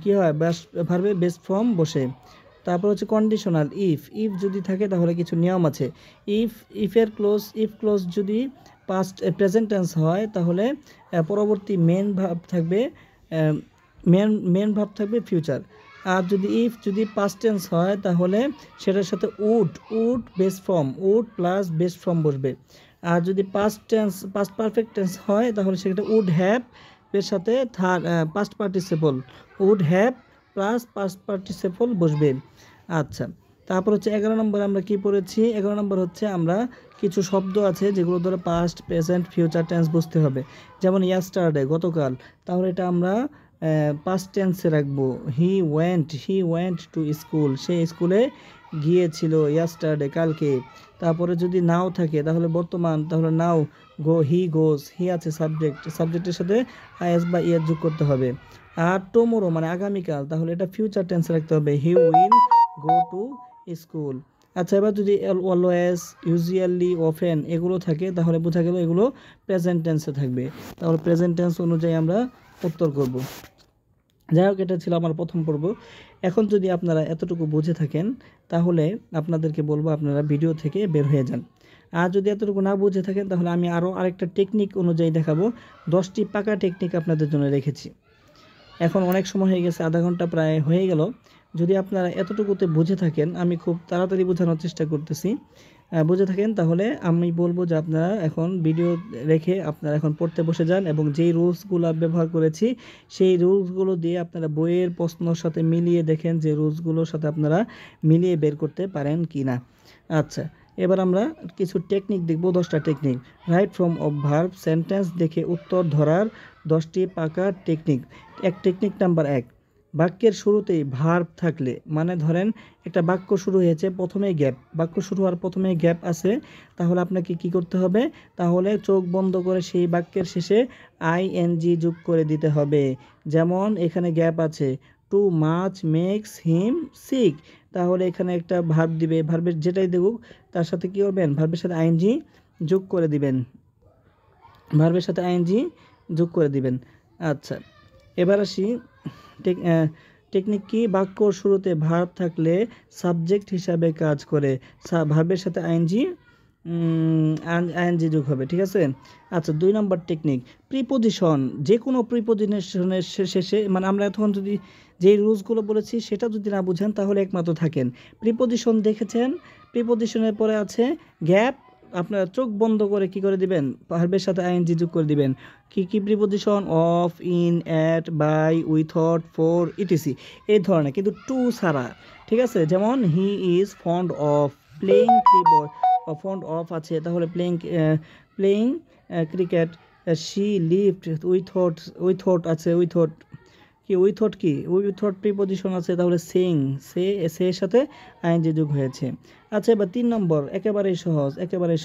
কি হয়, ভার্বের বেস ফর্ম বসে। তারপর হচ্ছে কন্ডিশনাল, ইফ যদি থাকে তাহলে কিছু নিয়ম আছে। ইফ ক্লোজ যদি পাস্ট প্রেজেন্ট টেন্স হয় তাহলে পরবর্তী মেন ভার্ব থাকবে, মেন ভার্ব থাকবে ফিউচার। আর যদি পাস্ট টেন্স হয় তাহলে সেটার সাথে would base form, would plus base form বসবে। আর যদি পাস্ট পারফেক্ট টেন্স হয় তাহলে সেটা উড হ্যাভ এর সাথে past participle, would have plus past participle বসবে। আচ্ছা, তারপর হচ্ছে 11 নম্বর আমরা কি পড়েছি, 11 নম্বর হচ্ছে আমরা কিছু শব্দ আছে যেগুলো ধরে পাস্ট প্রেজেন্ট ফিউচার টেন্স বুঝতে হবে। যেমন ইয়াস্টারডে, গতকাল, তাহলে এটা আমরা পাস্ট টেন্সে রাখবো। হি ওয়েন্ট টু স্কুল, সে স্কুলে গিয়েছিল ইয়াস্টারডে, কালকে। তারপরে যদি নাও থাকে তাহলে বর্তমান, তাহলে নাও হি গোজ, হি আছে সাবজেক্টের সাথে আইএস বা ইয়ের যোগ করতে হবে। আর টুমোরো মানে আগামীকাল, তাহলে এটা ফিউচার টেন্সে রাখতে হবে, he will go to school. আচ্ছা, এবার যদি অলওয়েজ, ইউজুয়ালি, অফেন এগুলো থাকে তাহলে বোঝা গেল এগুলো প্রেজেন্ট টেন্সে থাকবে। তাহলে প্রেজেন্ট টেন্স অনুযায়ী আমরা উত্তর করব। যাই হোক, এটা ছিল আমার প্রথম পর্ব। এখন যদি আপনারা এতটুকু বুঝে থাকেন তাহলে আপনাদেরকে বলবো আপনারা ভিডিও থেকে বের হয়ে যান। আর যদি এতটুকু না বুঝে থাকেন তাহলে আমি আরেকটা টেকনিক অনুযায়ী দেখাবো। 10টি পাকা টেকনিক আপনাদের জন্য রেখেছি। এখন অনেক সময় হয়ে গেছে, আধা ঘন্টা প্রায় হয়ে গেল। যদি আপনারা এতটুকুতে বুঝে থাকেন, আমি খুব তাড়াতাড়ি বোঝানোর চেষ্টা করতেছি, বুঝে থাকেন তাহলে আমি বলবো যে আপনারা এখন ভিডিও রেখে আপনারা এখন পড়তে বসে যান এবং যেই রুলসগুলো ব্যবহার করেছি সেই রুলসগুলো দিয়ে আপনারা বইয়ের প্রশ্নর সাথে মিলিয়ে দেখেন যে রুলসগুলোর সাথে আপনারা মিলিয়ে বের করতে পারেন কি না। আচ্ছা, এবার আমরা কিছু টেকনিক দেখব, 10টা technique. Right from of verb, sentence দেখে উত্তর ধরার 10টি পাকা টেকনিক। টেকনিক নাম্বার 1, বাক্যের শুরুতেই ভার্ব থাকলে, মানে ধরেন একটা বাক্য শুরু হয়েছে, বাক্য শুরু হওয়ার প্রথমে গ্যাপ আছে, তাহলে আপনাকে কি করতে হবে, তাহলে চোখ বন্ধ করে সেই বাক্যের শেষে আইএনজি যোগ করে দিতে হবে। যেমন এখানে গ্যাপ আছে, too much makes him sick, তাহলে এখানে একটা ভার্ব দিবে, ভার্বের যেটাই দেবুক তার সাথে কি করবেন, ভার্বের সাথে আইএনজি যোগ করে দিবেন। আচ্ছা, এবার আসি টেকনিক কি, বাক্যর শুরুতে ভার্ব থাকলে সাবজেক্ট হিসাবে কাজ করে, ভার্বের সাথে আইএনজি যোগ হবে, ঠিক আছে। আচ্ছা, 2 নম্বর টেকনিক, প্রিপোজিশন, যে কোনো প্রিপোজিশনের শেষে, মানে আমরা এখন যদি যেই রুলসগুলো বলেছি সেটা যদি না বুঝেন তাহলে একমাত্র থাকেন, প্রিপোজিশন দেখেছেন, প্রিপোজিশনের পরে আছে গ্যাপ, আপনারা চোখ বন্ধ করে কি করে দিবেন, ভার্বের সাথে আইএনজি যোগ করে দিবেন। কি preposition, of, in, at, by, without, for, ETC, এই ধরনের, কিন্তু টু ছাড়া, ঠিক আছে। যেমন he is fond of playing fond of আছে, তাহলে playing cricket. She lived without আছে, উইথআউট প্রিপোজিশন আছে, তাহলে সে সাথে আইএনজি যোগ হয়েছে। আচ্ছা, এবার 3 নম্বর, একেবারে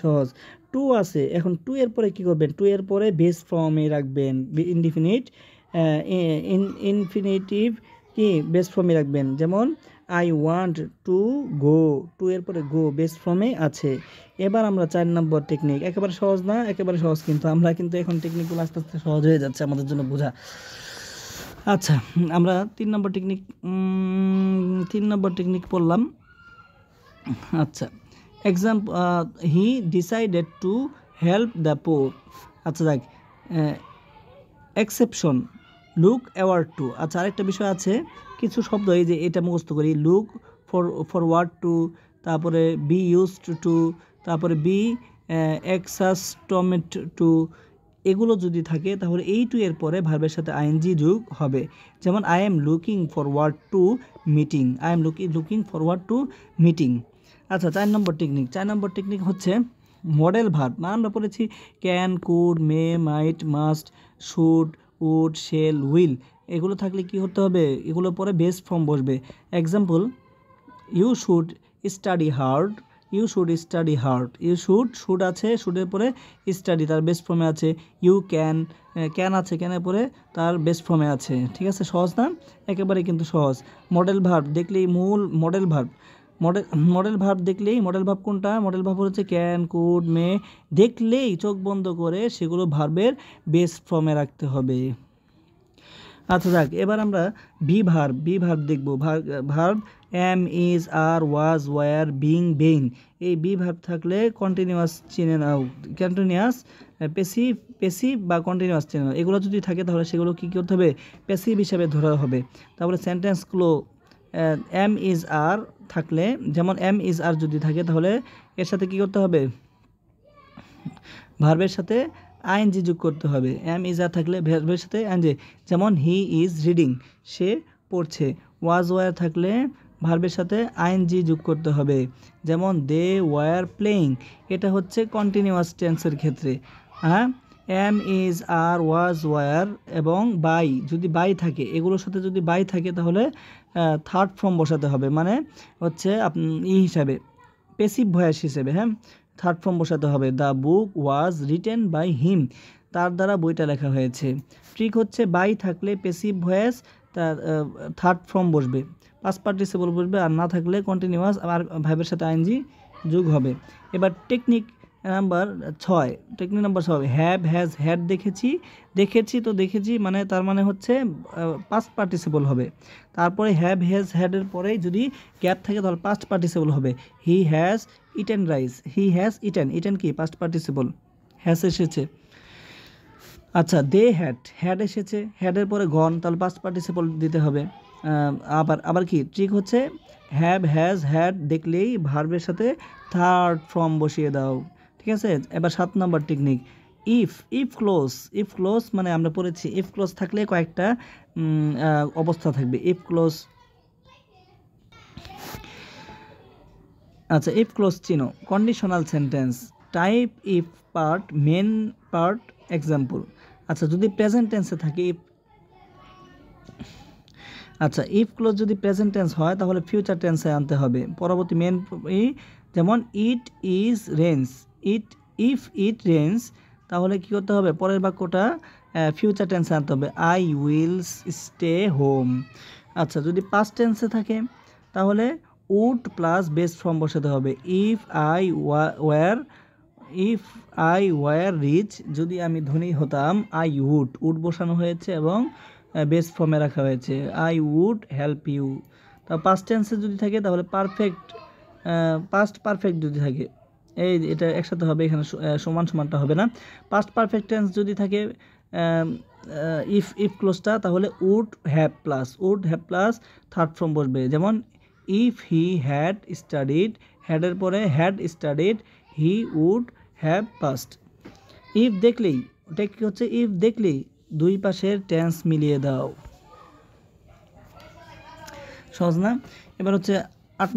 সহজ, টু আছে, এখন টু এর পরে কি করবেন, টু এর পরে বেস ফর্মে রাখবেন, ইনফিনিটিভ কি বেস ফর্মে রাখবেন। যেমন I want to go, to এর পরে গো বেস ফর্মে আছে। এবার আমরা 4 নম্বর টেকনিক, একেবারে সহজ না, একেবারে সহজ, কিন্তু আমরা কিন্তু এখন টেকনিকগুলো আস্তে আস্তে সহজ হয়ে যাচ্ছে আমাদের জন্য বোঝা। আচ্ছা, আমরা 3 নম্বর টেকনিক পড়লাম। আচ্ছা, example, he decided to help the poor. আচ্ছা, দেখ, এক্সেপশন, লুক অ্যাওয়ার্ড টু। আচ্ছা, আরেকটা বিষয় আছে, কিছু শব্দ এই যে এটা মুখস্থ করি, লুক ফরওয়ার্ড টু, তারপরে বি ইউজড টু, তারপরে বি এক্সাস্টমেড টু, এগুলো যদি থাকে তাহলে এই টু এর পরে ভার্বের সাথে আইএনজি যোগ হবে। যেমন I am looking forward to meeting, আচ্ছা, 4 নম্বর টেকনিক হচ্ছে মডেল ভার্ব। আমরা পড়েছি can, could, may, might, must, should, would, shall, will, এগুলো থাকলে কি করতে হবে, এগুলো পরে বেস ফর্ম বসবে। Example, you should study hard, you should study hard, you should আছে, শুডের পরে স্টাডি তার বেস্ট ফর্মে আছে। ইউ ক্যান আছে, ক্যানের পরে তার বেস্ট ফর্মে আছে। ঠিক আছে, সহজ না? একেবারে কিন্তু সহজ। মডেল ভার্ব দেখলেই মূল মডেল ভার্ব, মডেল ভার্ব দেখলেই, মডেল ভার্ব কোনটা? মডেল ভার্ব হচ্ছে ক্যান, কুড, মে, দেখলেই চোখ বন্ধ করে সেগুলো ভার্বের বেস্ট ফর্মে রাখতে হবে। আচ্ছা যাক, এবার আমরা বি ভার্ব দেখব। Verb am, is, are, was, were, been, being. এই বি ভার্ব থাকলে কন্টিনিউয়াস চিনে নাও, কন্টিনিউয়াস, পেসিভ বা কন্টিনিউয়াস চিনে নাও। এগুলো যদি থাকে তাহলে সেগুলো কী করতে হবে? প্যাসিভ হিসাবে ধরা হবে। তারপরে সেন্টেন্স ক্লো, এম, ইজ, আর থাকলে, যেমন এম, ইজ, আর যদি থাকে তাহলে এর সাথে কী করতে হবে? ভার্বের সাথে আইএনজি যোগ করতে হবে। এম, ইজ, আর থাকলে ভার্বের সাথে আইএনজি, যেমন হি ইজ রিডিং, সে পড়ছে। ওয়াজ, ওয়ার থাকলে ভার্বের সাথে আইএনজি যোগ করতে হবে, যেমন দে ওয়ার প্লেয়িং। এটা হচ্ছে কন্টিনিউয়াস টেন্সের ক্ষেত্রে। হ্যাঁ, am, is, are, was, were এবং বাই, যদি বাই থাকে, এগুলোর সাথে যদি বাই থাকে তাহলে থার্ড ফর্ম বসাতে হবে, মানে হচ্ছে হিসাবে, প্যাসিভ ভয়েস হিসেবে। হ্যাঁ, থার্ড ফর্ম বসাতে হবে। The book was written by him, তার দ্বারা বইটা লেখা হয়েছে। ট্রিক হচ্ছে বাই থাকলে প্যাসিভ ভয়েস, তার থার্ড ফর্ম বসবে, পাস্ট পার্টিসিপল বসবে, আর না থাকলে কন্টিনিউয়াস আর ভার্বের সাথে আইএনজি যোগ হবে। এবার technique number 6, technique number 6, have, has, had দেখেছি তো দেখেছি, মানে তার মানে হচ্ছে পাস্ট পার্টিসিপল হবে। তারপরে হ্যাভ, হ্যাজ, হ্যাডের পরেই যদি গ্যাপ থাকে তাহলে পাস্ট পার্টিসিপল হবে। He has eaten rice, he has eaten কি? পাস্ট পার্টিসিপল, হ্যাজ এসেছে। আচ্ছা, দে হ্যাড এসেছে, হ্যাডের পরে গন, তাহলে পাস্ট পার্টিসিপল দিতে হবে। আবার কি ট্রিক হচ্ছে, হ্যাভ, হ্যাজ, হ্যাড দেখলেই ভার্বের সাথে থার্ড ফর্ম বসিয়ে দাও। ঠিক আছে, এবার 7 নম্বর টেকনিক, ইফ ক্লোজ মানে আমরা পড়েছি, ইফ ক্লোজ থাকলে কয়েকটা অবস্থা থাকবে। ইফ ক্লোজ, আচ্ছা, ইফ ক্লোজ চিনো, conditional sentence, type, if part, main part, example. আচ্ছা, যদি প্রেজেন্ট টেন্সে থাকে, আচ্ছা, ইফ ক্লোজ যদি প্রেজেন্ট টেন্স হয় তাহলে ফিউচার টেন্সে আনতে হবে পরবর্তী মেন, যেমন it is rains, it rains, তাহলে কি করতে হবে? পরের বাক্যটা ফিউচার টেন্সে আনতে হবে, আই উইল স্টে হোম। আচ্ছা, যদি পাস্ট টেন্সে থাকে তাহলে উড প্লাস বেস্ট ফর্ম বসাতে হবে, ইফ আই ওয়ার রিচ, যদি আমি ধনী হতাম, আই উড বসানো হয়েছে এবং বেস্ট ফর্মে রাখা হয়েছে, আই উড হেল্প ইউ। তা পাস্ট টেন্সে যদি থাকে তাহলে পাস্ট পারফেক্ট যদি থাকে, এটা একসাথে হবে, এখানে সমানটা হবে না। পাস্ট পারফেক্ট টেন্স যদি থাকে ইফ ক্লোজটা, তাহলে would have plus third form বসবে, যেমন ইফ হি হ্যাড স্টাডিড, হ্যাডের পরে had studied, he would have passed. If দেখলেই, ওটা কি হচ্ছে? ইফ দেখলেই দুই পাশের টেন্স মিলিয়ে দাও। সহজ না? এবার হচ্ছে 8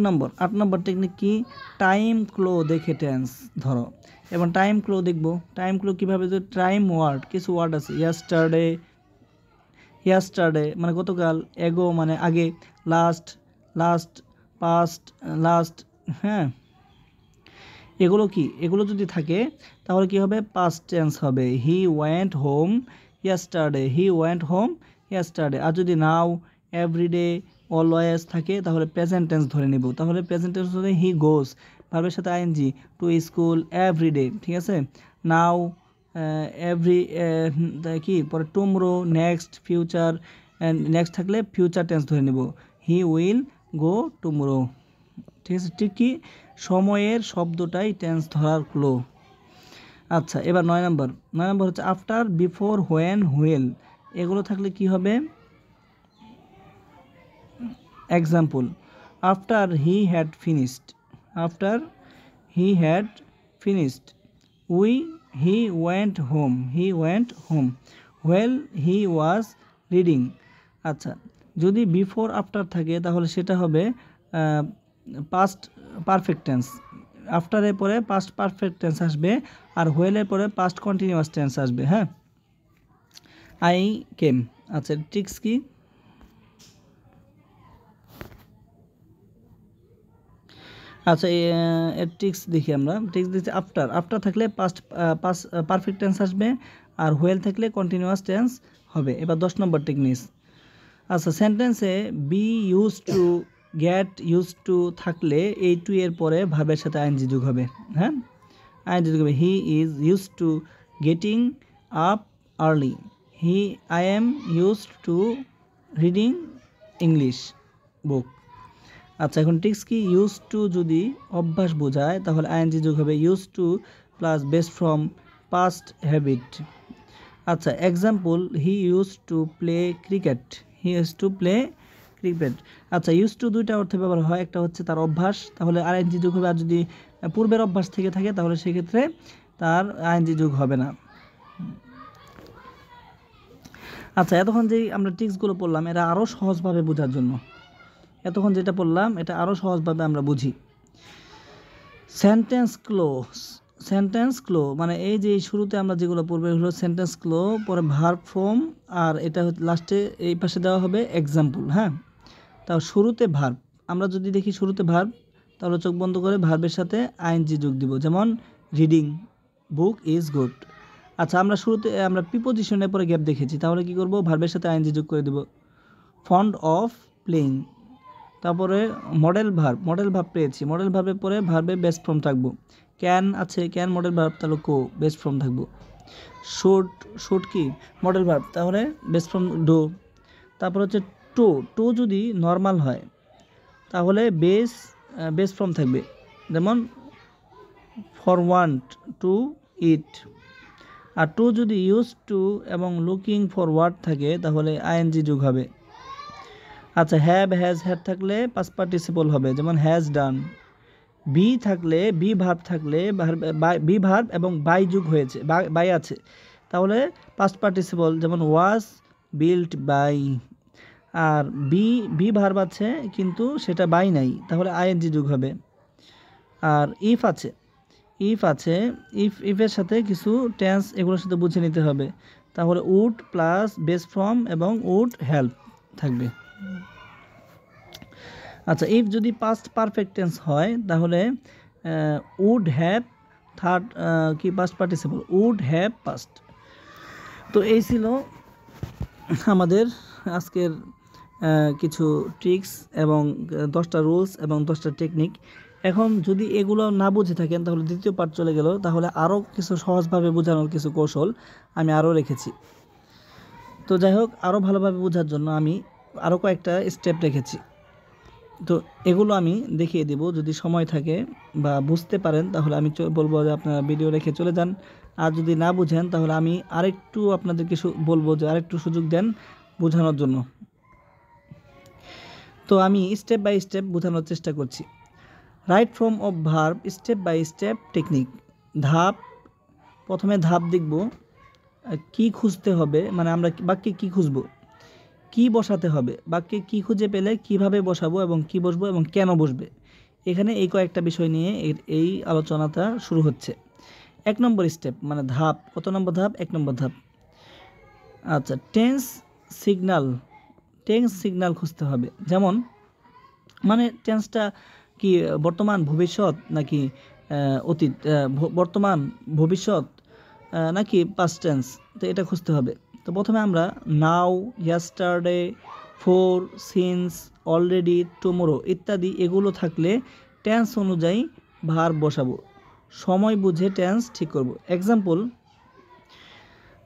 নম্বর টেকনিক কি? টাইম ক্লো দেখে টেন্স ধরো। এবং টাইম ক্লো দেখবো, টাইম ক্লো কীভাবে? টাইম ওয়ার্ড, কিছু ওয়ার্ড আছে, ইয়াস্টারডে মানে গতকাল, এগো মানে আগে, লাস্ট, হ্যাঁ, এগুলো কি? এগুলো যদি থাকে তাহলে কি হবে? পাস্ট টেন্স হবে। He went home yesterday. আর যদি নাও, এভরিডে, অলওয়েজ থাকে তাহলে প্রেজেন্ট টেন্স ধরে নিব। তাহলে প্রেজেন্ট টেন্স হলে হি গোজ, ভার্বের সাথে আইএনজি, টু স্কুল এভরিডে। ঠিক আছে, নাও, কি পরে টুমরো, নেক্সট, ফিউচার, নেক্সট থাকলে ফিউচার টেন্স ধরে নিব, হি উইল গো টুমরো। ঠিক আছে, ঠিক কি সময়ের শব্দটাই টেন্স ধরার ক্লো। আচ্ছা, এবার 9 নম্বর হচ্ছে আফটার, বিফোর, হোয়েন, হুইল, এগুলো থাকলে কি হবে? Example, after he had finished, he went home, while he was reading. আচ্ছা, যদি বিফোর আফটার থাকে তাহলে সেটা হবে পাস্ট পারফেক্ট টেন্স, আফটারের পরে পাস্ট পারফেক্ট টেন্স আসবে, আর হোয়েলের পরে পাস্ট কন্টিনিউয়াস টেন্স আসবে। হ্যাঁ, আই কেম। আচ্ছা, ট্রিক্স কি? আচ্ছা, এর ট্রিক্স দেখি আমরা। ট্রিক্স দিচ্ছি আফটার থাকলে পাস্ট পারফেক্ট টেন্স আসবে, আর হোয়েল থাকলে কন্টিনিউয়াস টেন্স হবে। এবার 10 নম্বর টেকনিক্স। আচ্ছা, সেন্টেন্সে be used to, get used to থাকলে এই টু এর পরে ভার্বের সাথে আইএনজি যোগ হবে। হ্যাঁ, আইএনজি যোগ হবে। He is use to getting up early, I am use to reading English book. আচ্ছা, এখন ট্রিক্স কি? ইউজ টু যদি অভ্যাস বোঝায় তাহলে আইএনজি যোগ হবে use to plus base from past habit. আচ্ছা, example, he use to play cricket, he use to play cricket. আচ্ছা, ইউজ টু দুইটা অর্থে ব্যবহার হয়, একটা হচ্ছে তার অভ্যাস, তাহলে আইএনজি যোগ হবে। আর যদি পূর্বের অভ্যাস থেকে থাকে তাহলে সেক্ষেত্রে তার আইএনজি যোগ হবে না। আচ্ছা, এতক্ষণ যেই আমরা ট্রিক্সগুলো পড়লাম এরা আরও সহজভাবে বোঝার জন্য, এতক্ষণ যেটা পড়লাম এটা আরও সহজভাবে আমরা বুঝি। সেন্টেন্স ক্লো মানে এই যে শুরুতে আমরা যেগুলো পড়বো হলো সেন্টেন্স ক্লো, পরে ভার্ব ফর্ম, আর এটা লাস্টে এই পাশে দেওয়া হবে এক্সাম্পল। হ্যাঁ, তাও শুরুতে ভার্ব, আমরা যদি দেখি শুরুতে ভার্ব তাহলে চোখ বন্ধ করে ভার্বের সাথে আইএনজি যোগ দিব, যেমন রিডিং বুক ইজ গুড। আচ্ছা, আমরা শুরুতে আমরা প্রিপোজিশনের পরে গ্যাপ দেখেছি, তাহলে কি করব? ভার্বের সাথে আইএনজি যোগ করে দেব, ফন্ড অফ প্লেইং। তারপরে মডেল ভার্ব পেয়েছি, মডেল ভার্বের পরে ভার্বে বেস্ট ফর্ম থাকবো। ক্যান আছে, ক্যান মডেল ভার্ব, তাহলে কো বেস্ট ফর্ম থাকবো। শুড কি মডেল ভার্ব, তাহলে বেস্ট ফর্ম ডো। তারপর হচ্ছে টো যদি নর্মাল হয় তাহলে বেস ফর্ম থাকবে, যেমন ফর ওয়ান্ট টু ইট। আর টু যদি ইউজ টু এবং লুকিং ফর ওয়ার্ড থাকে তাহলে আইএনজি যোগ হবে। আচ্ছা, হ্যাভ হ্যাজ হ্যাড থাকলে পাস্ট পার্টিসিপল হবে, যেমন হ্যাজ ডান। বি ভার্ব থাকলে বি ভার্ব এবং বাই যোগ হয়েছে, বাই আছে, তাহলে পাস্ট পার্টিসিপল, যেমন ওয়াজ বিল্ট বাই। আর বি ভার্ব আছে কিন্তু সেটা বাই নাই, তাহলে আইএনজি যোগ হবে। আর ইফ আছে, ইফের সাথে কিছু টেন্স এগুলোর সাথে বুঝে নিতে হবে, তাহলে উড প্লাস বেস ফর্ম এবং উড হেল্প থাকবে। আচ্ছা, ইফ যদি পাস্ট পারফেক্ট টেন্স হয় তাহলে উড হ্যাভ থার্ড কি past participle, would have past. তো এই ছিল আমাদের আজকের কিছু ট্রিক্স এবং 10টা রুলস এবং 10টা টেকনিক। এখন যদি এগুলো না বুঝে থাকেন তাহলে দ্বিতীয় পার্ট চলে গেল, তাহলে আরও কিছু সহজভাবে বোঝানোর কিছু কৌশল আমি আরও রেখেছি। তো যাই হোক, আরও ভালোভাবে বোঝার জন্য আমি আরও কয়েকটা স্টেপ রেখেছি, তো এগুলো আমি দেখিয়ে দেব। যদি সময় থাকে বা বুঝতে পারেন তাহলে আমি বলবো যে আপনারা ভিডিও রেখে চলে যান, আর যদি না বুঝেন তাহলে আমি আরেকটু আপনাদেরকে বলবো যে আরেকটু সুযোগ দেন বোঝানোর জন্য। তো আমি স্টেপ বাই স্টেপ বোঝানোর চেষ্টা করছি। Right form of verb step by step technique. প্রথমে ধাপ দেখব কি খুঁজতে হবে, মানে আমরা বাক্যে কি খুঁজবো, কি বসাতে হবে, বাক্যে কি খুঁজে পেলে কিভাবে বসাবো এবং কি বসবো এবং কেন বসবে। এখানে এই কয়েকটা বিষয় নিয়ে এই আলোচনাটা শুরু হচ্ছে। 1 নম্বর স্টেপ মানে ধাপ, কত নম্বর ধাপ? 1 নম্বর ধাপ। আচ্ছা, টেন্স সিগন্যাল খুঁজতে হবে, যেমন মানে টেন্সটা কি বর্তমান ভবিষ্যৎ নাকি অতীত, বর্তমান ভবিষ্যৎ নাকি পাস্ট টেন্স, তো এটা খুঁজতে হবে। তো প্রথমে আমরা now, yesterday, for, since, already, tomorrow ইত্যাদি এগুলো থাকলে টেন্স অনুযায়ী ভার্ব বসাবো, সময় বুঝে টেন্স ঠিক করব। এক্সাম্পল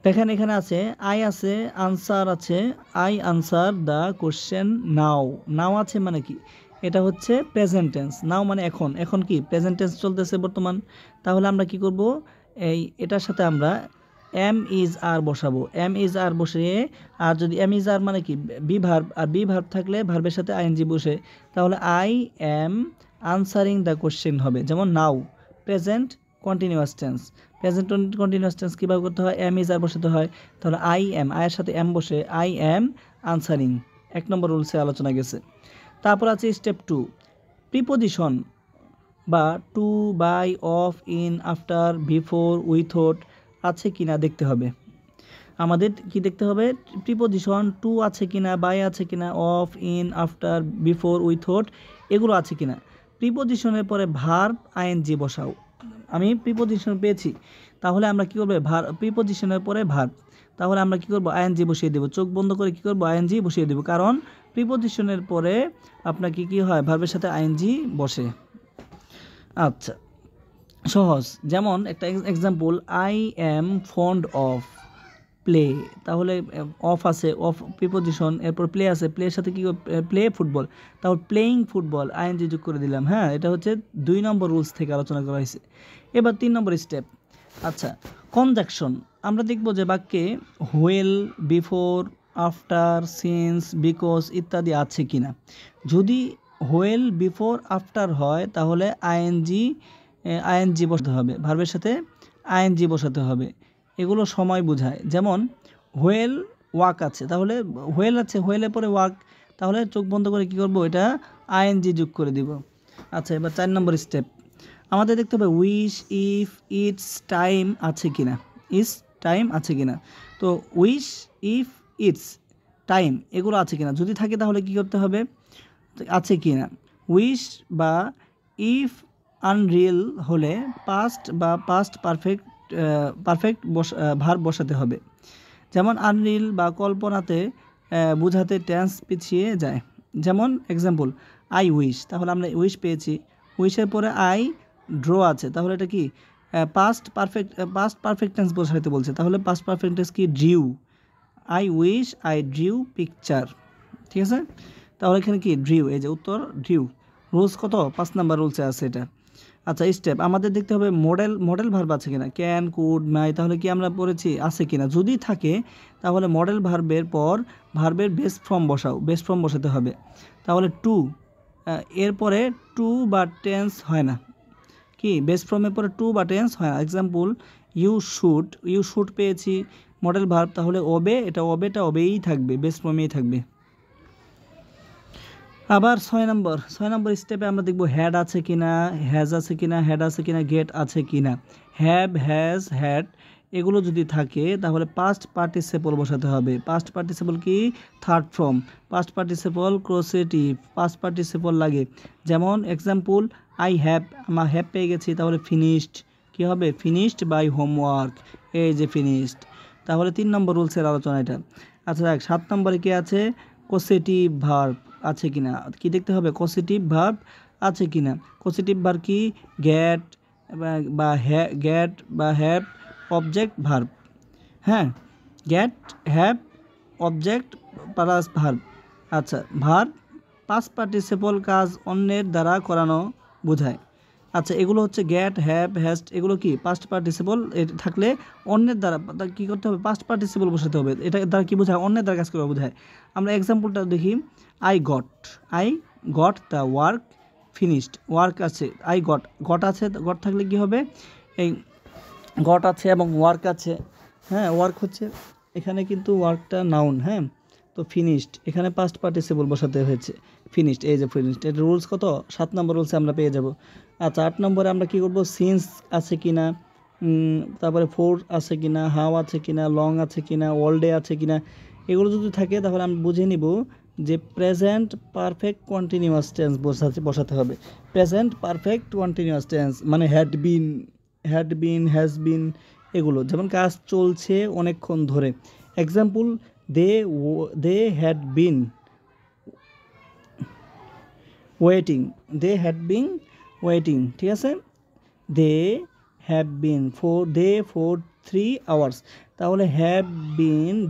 দেখেন, এখানে আছে আই আছে, আনসার আছে, আই আনসার দ্য কোশ্চেন নাও আছে মানে কি, এটা হচ্ছে প্রেজেন্ট টেন্স। নাও মানে এখন কি প্রেজেন্ট টেন্স চলতেছে বর্তমান, তাহলে আমরা কি করব, এটার সাথে আমরা এম ইজ আর বসাবো, এম ইজ আর বসিয়ে, আর যদি এম ইজ আর মানে কি বি ভার্ব, আর বি ভার্ব থাকলে ভার্বের সাথে আইএনজি বসে, তাহলে I am answering the question হবে। যেমন now present continuous tense, present continuous tense কীভাবে করতে হয়, এম ইজ আর বসাতে হয়, তাহলে আয়ের সাথে এম বসে আই এম আনসারিং। 1 নম্বর রুলসে আলোচনা গেছে। তারপর আছে স্টেপ 2, প্রিপোজিশন বা to, by, of, in, after, before, without আছে কিনা দেখতে হবে। আমাদের কি দেখতে হবে, প্রিপোজিশন টু আছে কিনা, বাই আছে কিনা, of, in, after, before, without এগুলো আছে কিনা। প্রিপোজিশনের পরে ভার্ব আইএনজি বসাও। আমি প্রিপোজিশন পেয়েছি, তাহলে আমরা কী করবো, প্রিপোজিশনের পরে ভার্ব, তাহলে আমরা কী করবো, আইএনজি বসিয়ে দেবো। চোখ বন্ধ করে কী করবো, আইএনজি বসিয়ে দেবো, কারণ প্রিপোজিশনের পরে আপনাকে কী হয়, ভার্বের সাথে আইএনজি বসে। আচ্ছা, সহজ, যেমন একটা example, I am fond of play, তাহলে অফ আছে, অফ প্রিপোজিশন, এরপর প্লে আছে, প্লের সাথে কী, প্লে ফুটবল, তাহলে প্লেয়িং ফুটবল আইএনজি যোগ করে দিলাম। হ্যাঁ, এটা হচ্ছে 2 নম্বর রুলস থেকে আলোচনা করা হয়েছে। এবার 3 নম্বর স্টেপ। আচ্ছা, কনজাংশন, আমরা দেখব যে বাক্যে while, before, after, since, because ইত্যাদি আছে কিনা। যদি হোয়েল, বিফোর, আফটার হয় তাহলে আইএনজি বসাতে হবে, ভার্বের সাথে আইএনজি বসাতে হবে। এগুলো সময় বোঝায়, যেমন হোয়েল ওয়াক আছে, তাহলে হোয়েল আছে, হোয়েলের পরে ওয়াক, তাহলে চোখ বন্ধ করে কী করব, এটা আইএনজি যোগ করে দিব। আচ্ছা, এবার 4 নম্বর স্টেপ, আমাদের দেখতে হবে উইশ, ইফ, ইটস, টাইম আছে কিনা, ইস টাইম আছে কিনা। তো উইশ, ইফ, ইটস, টাইম এগুলো আছে কিনা, যদি থাকে তাহলে কি করতে হবে, আছে কিনা। উইশ বা ইফ আনরিয়েল হলে পাস্ট বা পাস্ট পারফেক্ট ভার্ব বসাতে হবে। যেমন আনরিল বা কল্পনাতে বোঝাতে টেন্স পিছিয়ে যায়। যেমন এক্সাম্পল, আই উইশ, তাহলে আমরা উইশ পেয়েছি, উইশের পরে আই ড্র আছে, তাহলে এটা কি পাস্ট পারফেক্ট টেন্স বসাতে বলছে, তাহলে পাস্ট পারফেক্ট টেন্স কি, drew, I wish I drew picture. ঠিক আছে, তাহলে এখানে কি ড্রিউ, এই যে উত্তর ড্রিউ। রুলস কত, 5 নাম্বার রুলসে আছে এটা। আচ্ছা, স্টেপ, আমাদের দেখতে হবে মডেল ভার্ব আছে কিনা, ক্যান, কুড, মাই, তাহলে কি আমরা পড়েছি আছে কিনা, যদি থাকে তাহলে মডেল ভার্বের পর ভার্বের বেস ফর্ম বসাও, বেস ফর্ম বসাতে হবে। তাহলে টু, এরপরে টু বা টেন্স হয় না, কি বেস ফর্মের পরে টু বা টেন্স হয় না। এক্সাম্পল, ইউ শুড পেয়েছি মডেল ভার্ব, তাহলে ওবে, এটা ওবেই থাকবে, বেস ফর্মেই থাকবে। আবার 6 নম্বর স্টেপে আমরা দেখব হ্যাড আছে কিনা, হ্যাজ আছে কিনা, হ্যাড আছে কিনা, গেট আছে কিনা। হ্যাভ, হ্যাজ, হ্যাড এগুলো যদি থাকে তাহলে পাস্ট পার্টিসিপল বসাতে হবে। পাস্ট পার্টিসিপল কি, থার্ড ফর্ম, পাস্ট পার্টিসিপল ক্রোসেটিভ, পাস্ট পার্টিসিপল লাগে। যেমন এক্সাম্পল, আই হ্যাভ, আমরা হ্যাভ পেয়ে গেছি, তাহলে ফিনিশড কি হবে, ফিনিশড বাই হোমওয়ার্ক, এই যে ফিনিশড। তাহলে 3 নম্বর রুলসের আলোচনা এটা। আচ্ছা, 7 নম্বরে কি আছে, কসেটিভ ভার্ব আছে কিনা, কি দেখতে হবে, কসেটিভ ভার্ব আছে কিনা। কসেটিভ ভার্ব কি, গেট বা হ্যাভ অবজেক্ট ভার্ব। হ্যাঁ, get, have, object plus verb. আচ্ছা, ভার্ব পাস্ট পার্টিসিপল, কাজ অন্যের দ্বারা করানো বোঝায়। আচ্ছা, এগুলো হচ্ছে গেট, হ্যাভ, হ্যাস্ট, এগুলো কি পাস্ট পার্টিসিপল থাকলে অন্যের দ্বারা কী করতে হবে, পাস্ট পার্টিসিপল বসাতে হবে। এটা দ্বারা কী বোঝায়, অন্যের দ্বারা কাজ করা বোঝায়। আমরা এক্সাম্পলটা দেখি, I got the work finished, work আছে, আই গট আছে, গট থাকলে কি হবে, এই গট আছে এবং ওয়ার্ক আছে। হ্যাঁ, ওয়ার্ক হচ্ছে এখানে কিন্তু ওয়ার্কটা নাউন। হ্যাঁ, তো ফিনিশড এখানে পাস্ট পার্টিসিপল বসাতে হয়েছে, ফিনিশড, এই যে ফিনিশড। এর রুলস কত, 7 নম্বর রুলসে আমরা পেয়ে যাব। আচ্ছা, 8 নম্বরে আমরা কি করব, সিন্স আছে কিনা, তারপরে ফোর আছে কিনা, হাউ আছে কিনা, লং আছে কিনা, অল ডে আছে কিনা। এগুলো যদি থাকে তাহলে আমি বুঝে নিব যে প্রেজেন্ট পারফেক্ট কন্টিনিউয়াস টেন্স বসাতে হবে। প্রেজেন্ট পারফেক্ট কন্টিনিউয়াস টেন্স মানে হ্যাড বিন, হ্যাজ বিন, এগুলো। যেমন কাজ চলছে অনেকক্ষণ ধরে। Example, they had been waiting, ঠিক আছে। They have been for 3 hours, তাহলে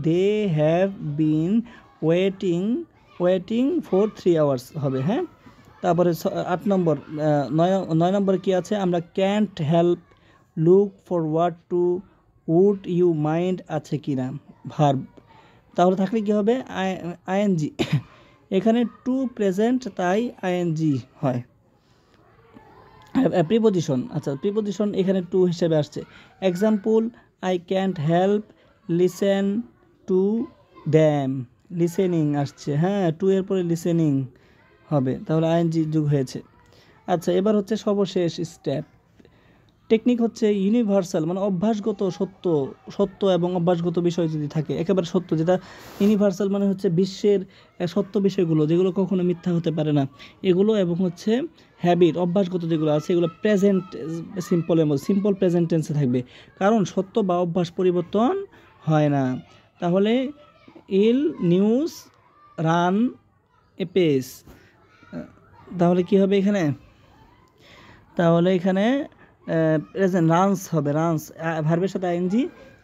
they have been waiting for 3 hours হবে। হ্যাঁ, তারপরে 8 নম্বর, 9 নম্বরে কী আছে, আমরা can't help look forward to would you mind আছে কিনা, ভার্ব, তাহলে থাকলে কী হবে, আইএনজি। এখানে টু প্রেজেন্ট, তাই আইএনজি হয়। প্রিপোজিশন, আচ্ছা, প্রিপোজিশন এখানে টু হিসেবে আসছে। Example, I can't help listen to them, listening আসছে। হ্যাঁ, টু এর পরে লিসেনিং হবে, তাহলে আইএনজি যোগ হয়েছে। আচ্ছা, এবার হচ্ছে সর্বশেষ স্টেপ। টেকনিক হচ্ছে ইউনিভার্সাল, মানে অভ্যাসগত সত্য এবং অভ্যাসগত বিষয় যদি থাকে, একেবারে সত্য, যেটা ইউনিভার্সাল মানে হচ্ছে বিশ্বের সত্য বিষয়গুলো, যেগুলো কখনো মিথ্যা হতে পারে না, এগুলো, এবং হচ্ছে হ্যাবিট অভ্যাসগত যেগুলো আছে এগুলো প্রেজেন্ট সিম্পলের মধ্যে সিম্পল প্রেজেন্ট টেন্সে থাকবে, কারণ সত্য বা অভ্যাস পরিবর্তন হয় না। তাহলে ill news run apace, তাহলে কি হবে এখানে? তাহলে এখানে প্রেজেন্ট রানস হবে, রানস ভার্বের সাথে আইএনজি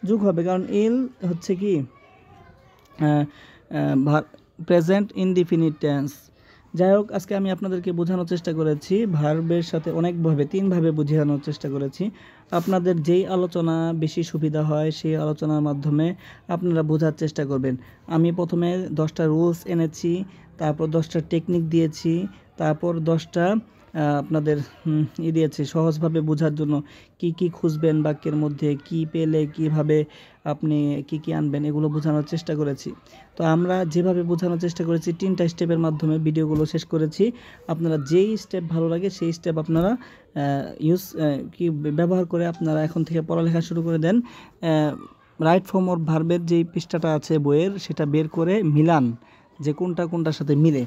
যোগ হবে, কারণ ইল হচ্ছে কি প্রেজেন্ট ইনডিফিনিট টেন্স। যাই হোক, আজকে আমি আপনাদেরকে বোঝানোর চেষ্টা করেছি ভার্বের সাথে অনেকভাবে, তিনভাবে বোঝানোর চেষ্টা করেছি। আপনাদের যেই আলোচনা বেশি সুবিধা হয় সেই আলোচনার মাধ্যমে আপনারা বোঝার চেষ্টা করবেন। আমি প্রথমে 10টা রুলস এনেছি, তারপর 10টা টেকনিক দিয়েছি, তারপর 10টা আপনাদের দিয়েছি সহজভাবে বোঝার জন্য কি কি খুঁজবেন বাক্যের মধ্যে, কি পেলে কিভাবে আপনি কি আনবেন, এগুলো বোঝানোর চেষ্টা করেছি। তো আমরা যেভাবে বোঝানোর চেষ্টা করেছি 3টা স্টেপের মাধ্যমে ভিডিওগুলো শেষ করেছি। আপনারা যেই স্টেপ ভালো লাগে সেই স্টেপ আপনারা ব্যবহার করে আপনারা এখন থেকে পড়ালেখা শুরু করে দেন। রাইট ফর্ম অর ভার্বের যেই পৃষ্ঠাটা আছে বইয়ের, সেটা বের করে মিলান যে কোনটা কোনটার সাথে মিলে।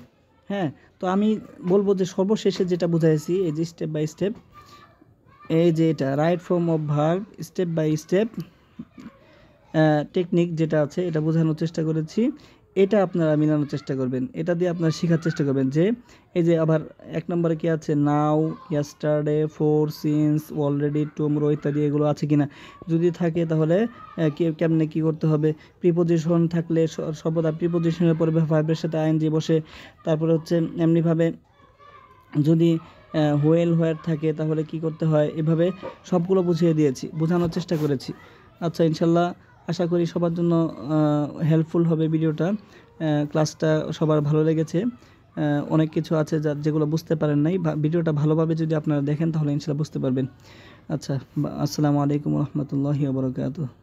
হ্যাঁ, তো আমি বলবো যে সর্বশেষে যেটা বুঝাইছি এই যে স্টেপ বাই স্টেপ, এই যে এটা right form of verb step by step technique যেটা আছে এটা বোঝানোর চেষ্টা করেছি, এটা আপনারা মিলানোর চেষ্টা করবেন, এটা দিয়ে আপনারা শেখার চেষ্টা করবেন যে এই যে আবার 1 নম্বরে কি আছে, now, yesterday, for, since, already, tomorrow ইত্যাদি এগুলো আছে কিনা, যদি থাকে তাহলে কেমনে কি করতে হবে। প্রিপোজিশন থাকলে সর্বদা প্রিপোজিশনের পরে ভার্বের সাথে আইএনজি বসে, তারপরে হচ্ছে এমনিভাবে যদি হোয়েল হোয়ার থাকে তাহলে কি করতে হয়, এভাবে সবগুলো বুঝিয়ে দিয়েছি, বোঝানোর চেষ্টা করেছি। আচ্ছা, ইনশাল্লাহ আশা করি সবার জন্য হেল্পফুল হবে ভিডিওটা। ক্লাসটা সবার ভালো লেগেছে। অনেক কিছু আছে যেগুলো বুঝতে পারেন নাই, ভিডিওটা ভালোভাবে যদি আপনারা দেখেন তাহলে ইনশাল্লাহ বুঝতে পারবেন। আচ্ছা, আসসালামু আলাইকুম রহমতুল্লাহি ওয়া বারাকাতুহু।